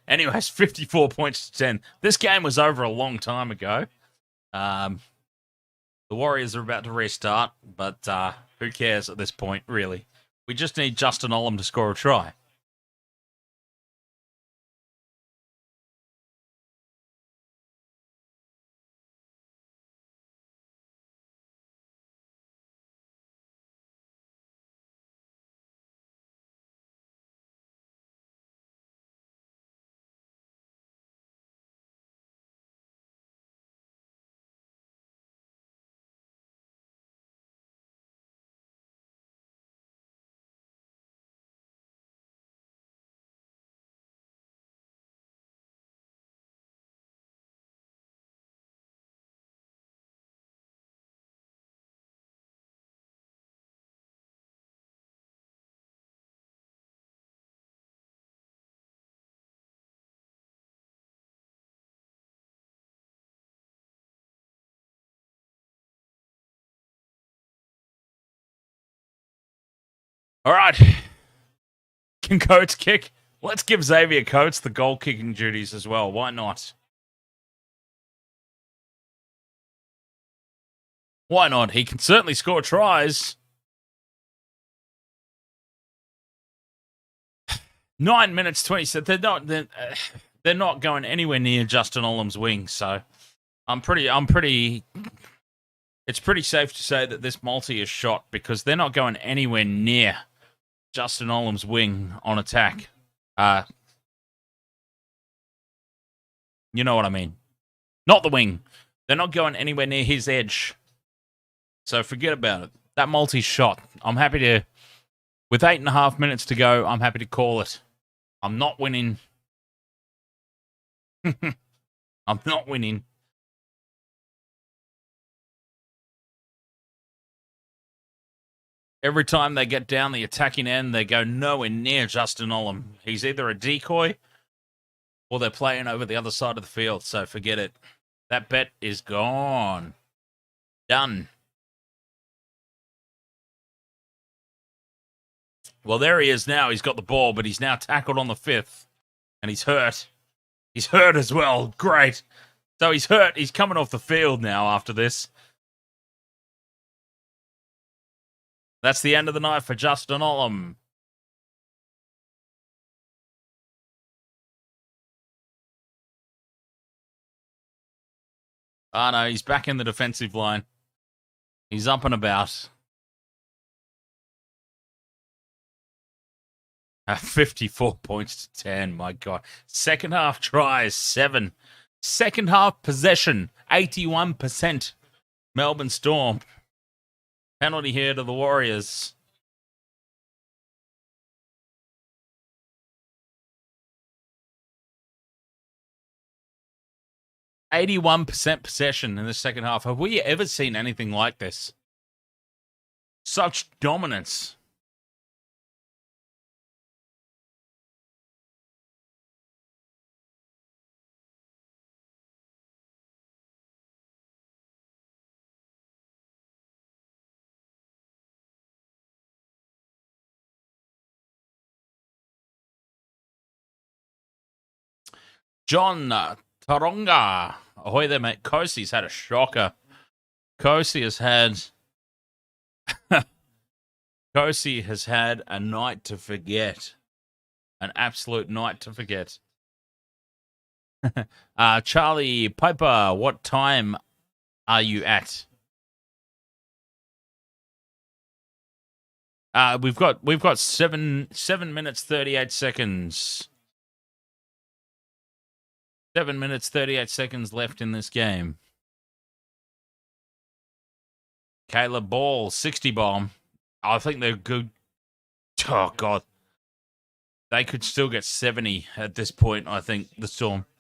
Anyways, 54 points to 10. This game was over a long time ago. The Warriors are about to restart, but who cares at this point, really? We just need Justin Olam to score a try. All right. Can Coates kick? Let's give Xavier Coates the goal kicking duties as well. Why not? Why not? He can certainly score tries. 9 minutes 20. They're not going anywhere near Justin Olam's wing. So it's pretty safe to say that this multi is shot because they're not going anywhere near Justin Olam's wing on attack. You know what I mean. Not the wing. They're not going anywhere near his edge. So forget about it. That multi's shot. I'm happy to, with 8.5 minutes to go, I'm happy to call it. I'm not winning. I'm not winning. Every time they get down the attacking end, they go nowhere near Justin Olam. He's either a decoy or they're playing over the other side of the field, so forget it. That bet is gone. Done. Well, there he is now. He's got the ball, but he's now tackled on the 5th, and he's hurt. He's hurt as well. Great. So he's hurt. He's coming off the field now after this. That's the end of the night for Justin Olam. Ah, no, he's back in the defensive line. He's up and about. 54 points to 10, my God. Second half tries, 7. Second half possession, 81%. Melbourne Storm. Penalty here to the Warriors. %81 possession in the second half. Have we ever seen anything like this? Such dominance. John Taronga. Ahoy there, mate. Kosi's had a shocker. Kosi has had... Kosi has had a night to forget. An absolute night to forget. Charlie Piper, what time are you at? We've got 7 minutes 38 seconds. 7 minutes 38 seconds left in this game. Caleb Ball, 60 bomb. I think they're good. Oh God, they could still get 70 at this point. I think the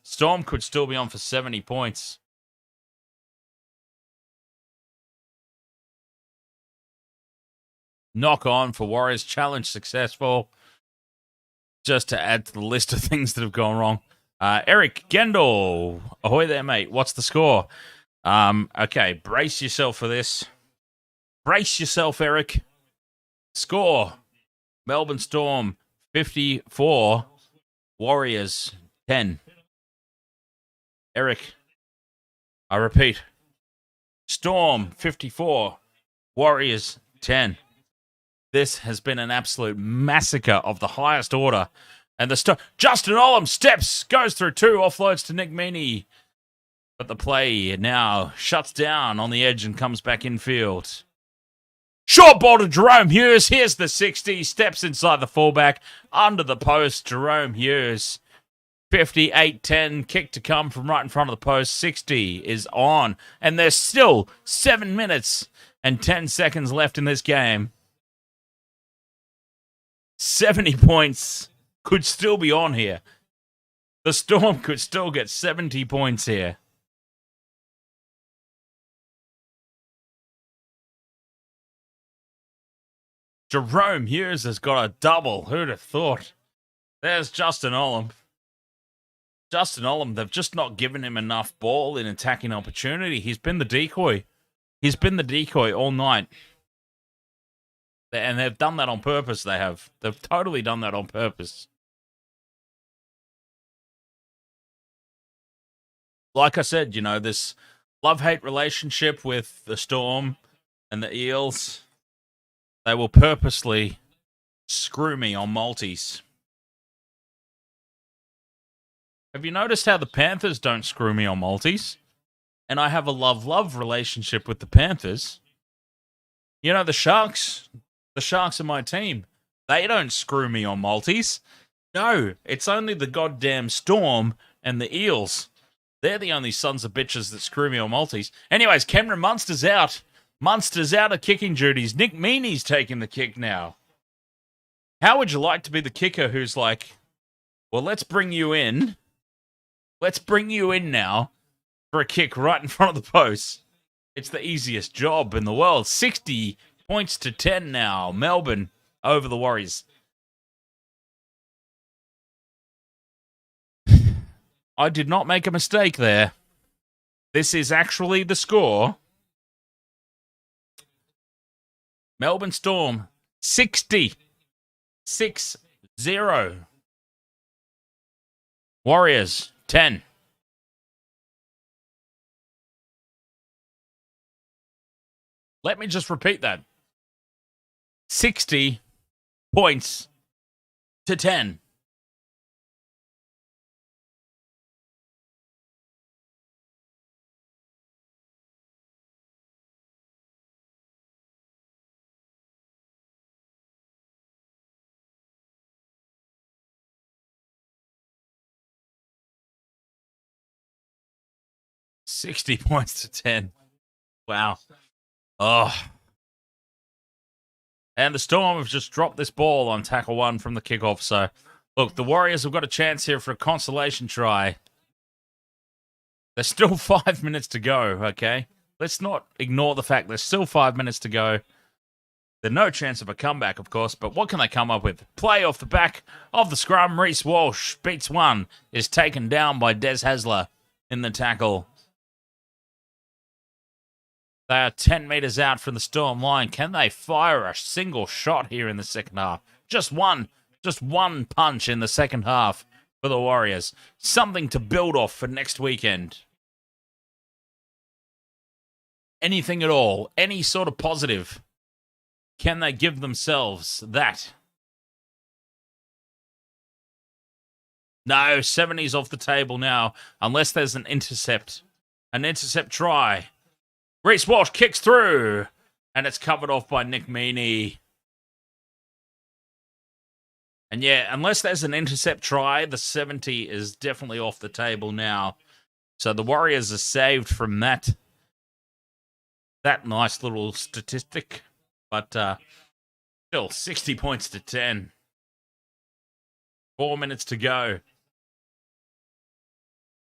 Storm could still be on for 70 points. Knock on for Warriors. Challenge successful. Just to add to the list of things that have gone wrong. Eric Gendel. Ahoy there, mate. What's the score? Okay, brace yourself for this. Brace yourself, Eric. Score. Melbourne Storm 54. Warriors 10. Eric. I repeat. Storm 54. Warriors 10. This has been an absolute massacre of the highest order. And Justin Olam steps, goes through 2, offloads to Nick Meaney. But the play now shuts down on the edge and comes back infield. Short ball to Jerome Hughes. Here's the 60. Steps inside the fullback. Under the post, Jerome Hughes. 58-10. Kick to come from right in front of the post. 60 is on. And there's still 7 minutes and 10 seconds left in this game. 70 points could still be on here. The Storm could still get 70 points here. Jerome Hughes has got a double. Who'd have thought? There's Justin Olam. Justin Olam, they've just not given him enough ball in attacking opportunity. He's been the decoy. He's been the decoy all night. And they've done that on purpose, they have. They've totally done that on purpose. Like I said, you know, this love-hate relationship with the Storm and the Eels, they will purposely screw me on multis. Have you noticed how the Panthers don't screw me on multis? And I have a love-love relationship with the Panthers. You know, the Sharks are my team. They don't screw me on multis. No, it's only the goddamn Storm and the Eels. They're the only sons of bitches that screw me on multis. Anyways, Cameron Munster's out. Munster's out of kicking duties. Nick Meaney's taking the kick now. How would you like to be the kicker who's like, well, let's bring you in. Let's bring you in now for a kick right in front of the post. It's the easiest job in the world. 60 points to 10 now. Melbourne over the Warriors. I did not make a mistake there. This is actually the score. Melbourne Storm 60. 6-0. Warriors 10. Let me just repeat that. 60 points to 10. $60 points to 10. Wow. Oh. And the Storm have just dropped this ball on tackle 1 from the kickoff. So, look, the Warriors have got a chance here for a consolation try. There's still 5 minutes to go, okay? Let's not ignore the fact there's still 5 minutes to go. There's no chance of a comeback, of course, but what can they come up with? Play off the back of the scrum. Reece Walsh beats one, is taken down by Des Hasler in the tackle. They are 10 metres out from the Storm line. Can they fire a single shot here in the second half? Just one punch in the second half for the Warriors. Something to build off for next weekend. Anything at all, any sort of positive, can they give themselves that? No, 70's off the table now, unless there's an intercept. An intercept try. Reece Walsh kicks through, and it's covered off by Nick Meaney. And yeah, unless there's an intercept try, the 70 is definitely off the table now. So the Warriors are saved from that nice little statistic. But still, 60 points to 10. 4 minutes to go.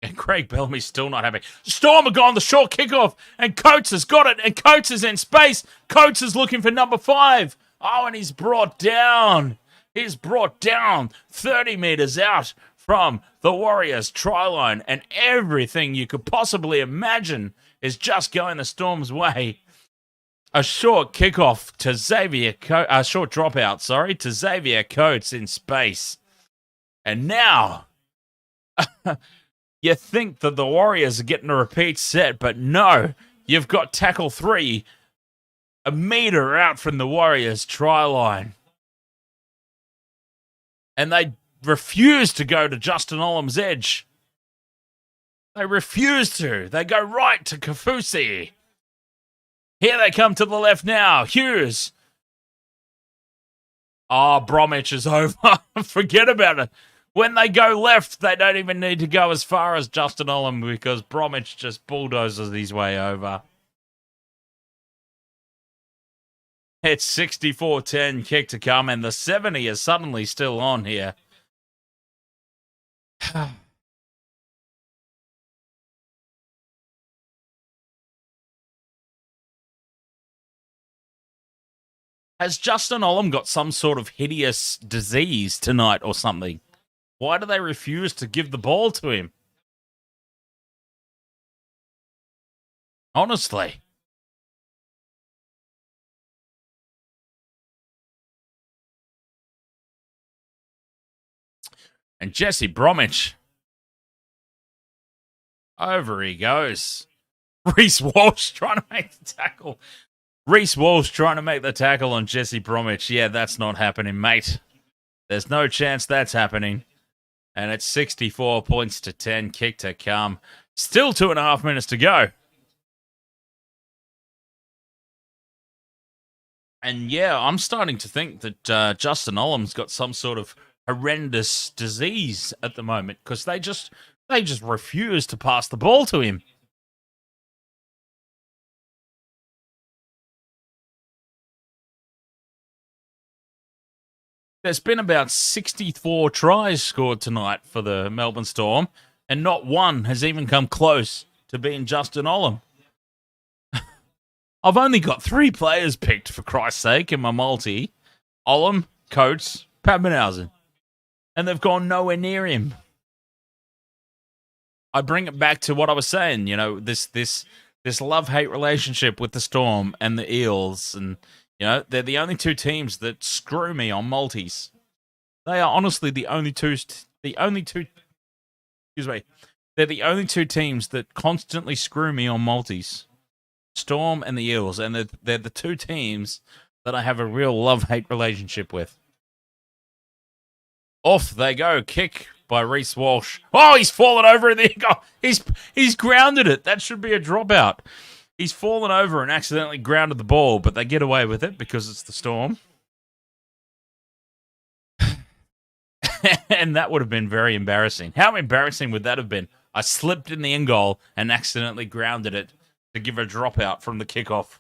And Craig Bellamy's still not happy. Storm are gone, the short kickoff, and Coates has got it, and Coates is in space. Coates is looking for number 5. Oh, and he's brought down. He's brought down 30 metres out from the Warriors' try line, and everything you could possibly imagine is just going the Storm's way. A short kickoff to a short dropout, to Xavier Coates in space. And now, you think that the Warriors are getting a repeat set, but no, you've got tackle 3 a metre out from the Warriors' try line. And they refuse to go to Justin Olam's edge. They refuse to. They go right to Kafusi. Here they come to the left now. Hughes. Oh, Bromwich is over. Forget about it. When they go left, they don't even need to go as far as Justin Olam because Bromwich just bulldozes his way over. It's 64-10, kick to come, and the 70 is suddenly still on here. Has Justin Olam got some sort of hideous disease tonight or something? Why do they refuse to give the ball to him? Honestly. And Jesse Bromwich. Over he goes. Reece Walsh trying to make the tackle. Reece Walsh trying to make the tackle on Jesse Bromwich. Yeah, that's not happening, mate. There's no chance that's happening. And it's 64 points to 10. Kick to come. Still 2.5 minutes to go. And yeah, I'm starting to think that Justin Olam's got some sort of horrendous disease at the moment because they just refuse to pass the ball to him. There's been about 64 tries scored tonight for the Melbourne Storm, and not one has even come close to being Justin Olam. I've only got 3 players picked, for Christ's sake, in my multi. Olam, Coates, Papenhuyzen. And they've gone nowhere near him. I bring it back to what I was saying, you know, this love-hate relationship with the Storm and the Eels, and you know, they're the only 2 teams that screw me on multis. They are honestly the only two. Excuse me. They're the only 2 teams that constantly screw me on multis. Storm and the Eels, and they're the 2 teams that I have a real love-hate relationship with. Off they go. Kick by Reece Walsh. Oh, he's fallen over in the... He's grounded it. That should be a dropout. He's fallen over and accidentally grounded the ball, but they get away with it because it's the Storm. And that would have been very embarrassing. How embarrassing would that have been? I slipped in the end goal and accidentally grounded it to give a dropout from the kickoff.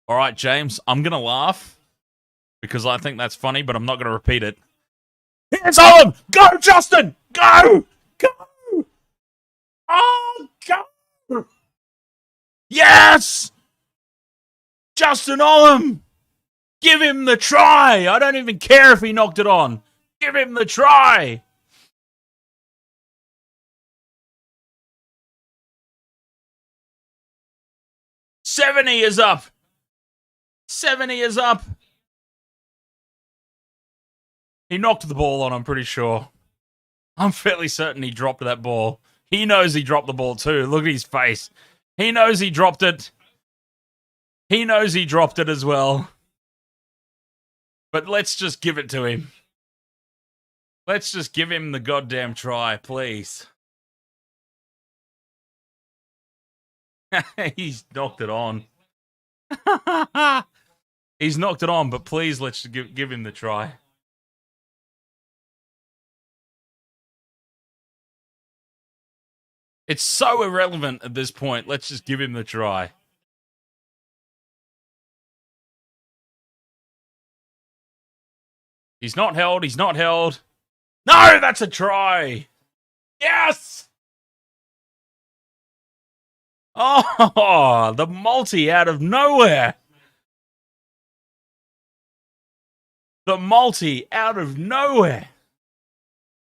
All right, James, I'm going to laugh because I think that's funny, but I'm not going to repeat it. Here's Olam! Go, Justin! Go! Go! Oh, go! Yes! Justin Olam! Give him the try! I don't even care if he knocked it on. Give him the try! $70 is up. 70 is up. He knocked the ball on, I'm pretty sure. I'm fairly certain he dropped that ball. He knows he dropped the ball too. Look at his face. He knows he dropped it. He knows he dropped it as well. But let's just give it to him. Let's just give him the goddamn try, please. He's knocked it on. He's knocked it on, but please let's give him the try. It's so irrelevant at this point. Let's just give him the try. He's not held. He's not held. No, that's a try. Yes. Oh, the multi out of nowhere. The multi out of nowhere.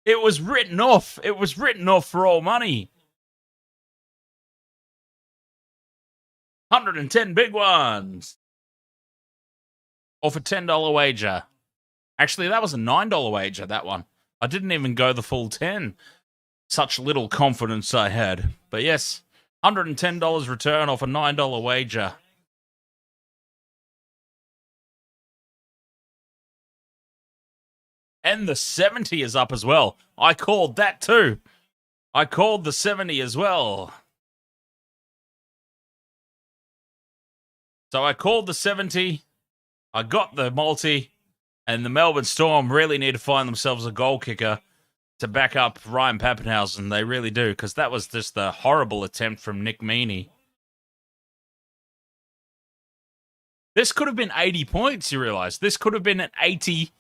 It was written off. It was written off for all money. 110 big ones. Or for $10 wager. Actually, that was a $9 wager, that one. I didn't even go the full 10. Such little confidence I had. But yes, $110 return off a $9 wager. And the 70 is up as well. I called that too. I called the 70 as well. So I called the 70. I got the multi. And the Melbourne Storm really need to find themselves a goal kicker to back up Ryan Papenhuyzen. They really do, because that was just the horrible attempt from Nick Meaney. This could have been 80 points, you realise. This could have been an 80.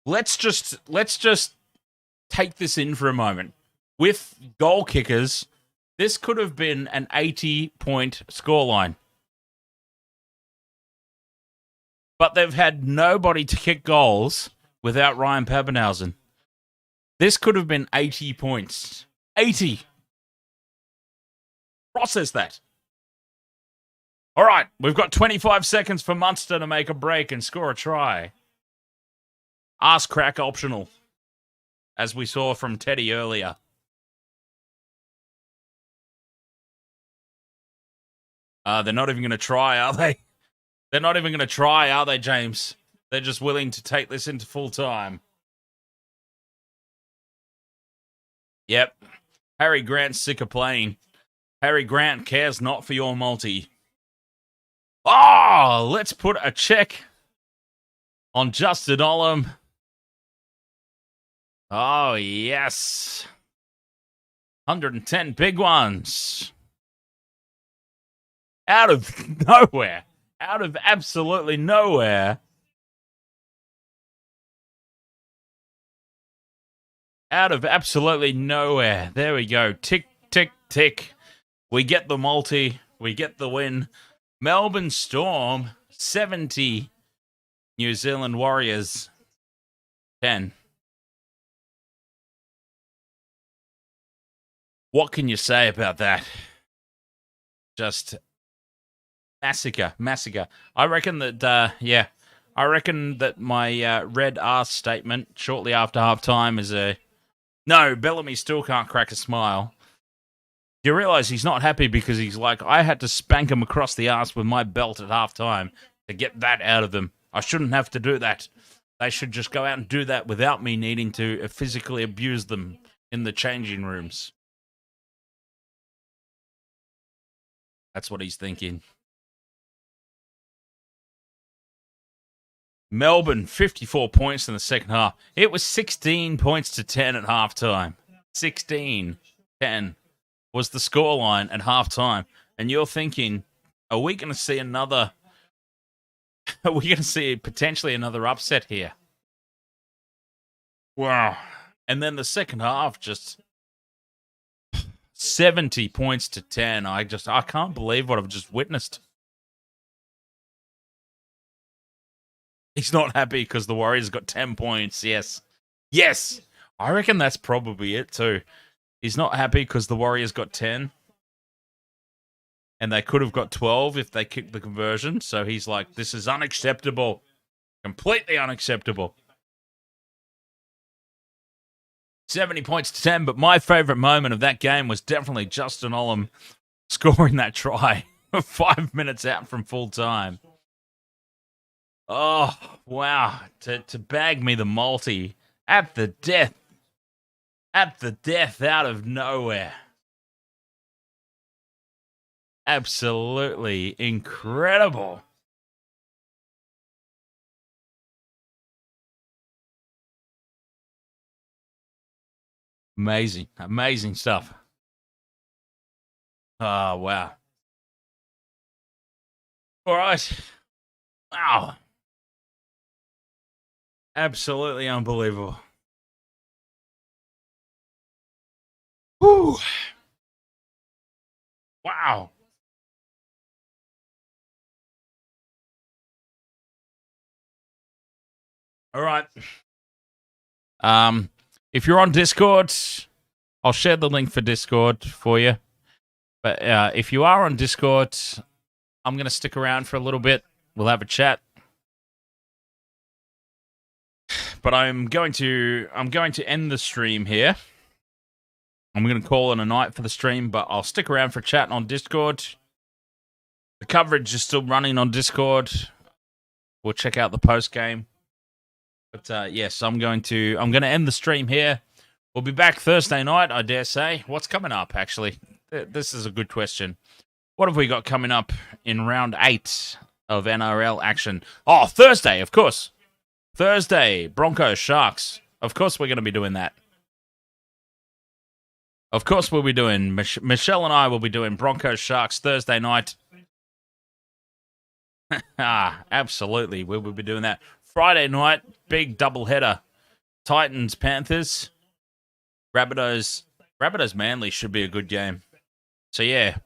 Let's just take this in for a moment. With goal kickers, this could have been an 80-point scoreline. But they've had nobody to kick goals without Ryan Papenhuyzen. This could have been 80 points. 80. Process that. All right, we've got 25 seconds for Munster to make a break and score a try. Arse crack optional, as we saw from Teddy earlier. They're not even going to try, are they? They're not even going to try, are they, James? They're just willing to take this into full time. Yep. Harry Grant's sick of playing. Harry Grant cares not for your multi. Oh, let's put a check on Justin Olam. Oh, yes. 110 big ones. Out of nowhere. Out of absolutely nowhere. Out of absolutely nowhere. There we go. Tick, tick, tick. We get the multi. We get the win. Melbourne Storm, 70. New Zealand Warriors, 10. What can you say about that? Just massacre. I reckon that, I reckon that my red arse statement shortly after halftime is a... No, Bellamy still can't crack a smile. You realise he's not happy because he's like, I had to spank him across the arse with my belt at halftime to get that out of them. I shouldn't have to do that. They should just go out and do that without me needing to physically abuse them in the changing rooms. That's what he's thinking. Melbourne, 54 points in the second half. It was 16 points to 10 at halftime. 16-10 was the scoreline at halftime. And you're thinking, are we going to see another... Are we going to see potentially another upset here? Wow. And then the second half, just 70 points to 10. I can't believe what I've just witnessed. He's not happy because the Warriors got 10 points. Yes. Yes. I reckon that's probably it too. He's not happy because the Warriors got 10. and they could have got 12 if they kicked the conversion. So he's like, this is unacceptable. Completely unacceptable. 70 points to 10, but my favourite moment of that game was definitely Justin Olam scoring that try 5 minutes out from full time. Oh, wow. To bag me the multi at the death out of nowhere. Absolutely incredible. Amazing stuff. Oh, wow. All right. Wow. Absolutely unbelievable. Whew. Wow. All right. If you're on Discord, I'll share the link for Discord for you. But if you are on Discord, I'm going to stick around for a little bit. We'll have a chat. But I'm going to end the stream here. I'm going to call it a night for the stream, but I'll stick around for chat on Discord. The coverage is still running on Discord. We'll check out the post game. But yes, I'm going to end the stream here. We'll be back Thursday night, I dare say. What's coming up, actually? This is a good question. What have we got coming up in round 8 of NRL action? Oh, Thursday, of course. Thursday, Broncos, Sharks. Of course we're going to be doing that. Of course we'll be doing. Michelle and I will be doing Broncos, Sharks Thursday night. Absolutely, we will be doing that. Friday night, big doubleheader. Titans, Panthers. Rabbitohs, Manly should be a good game. So yeah,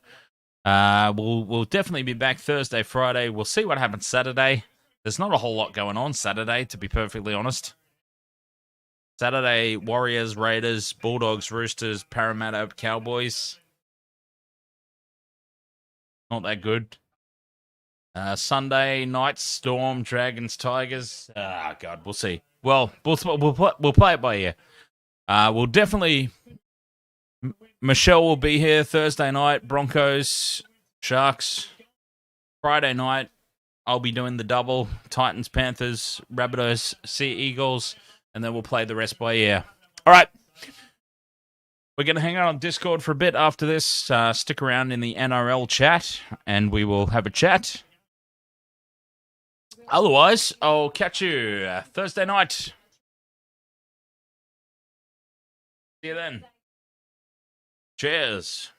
we'll definitely be back Thursday, Friday. We'll see what happens Saturday. There's not a whole lot going on Saturday, to be perfectly honest. Saturday, Warriors, Raiders, Bulldogs, Roosters, Parramatta, Cowboys. Not that good. Sunday night, Storm, Dragons, Tigers. God, we'll see. Well, we'll play it by ear. We'll definitely. Michelle will be here Thursday night. Broncos, Sharks. Friday night, I'll be doing the double. Titans, Panthers, Rabbitohs, Sea Eagles, and then we'll play the rest by ear. All right. We're going to hang out on Discord for a bit after this. Stick around in the NRL chat, and we will have a chat. Otherwise, I'll catch you Thursday night. See you then. Cheers.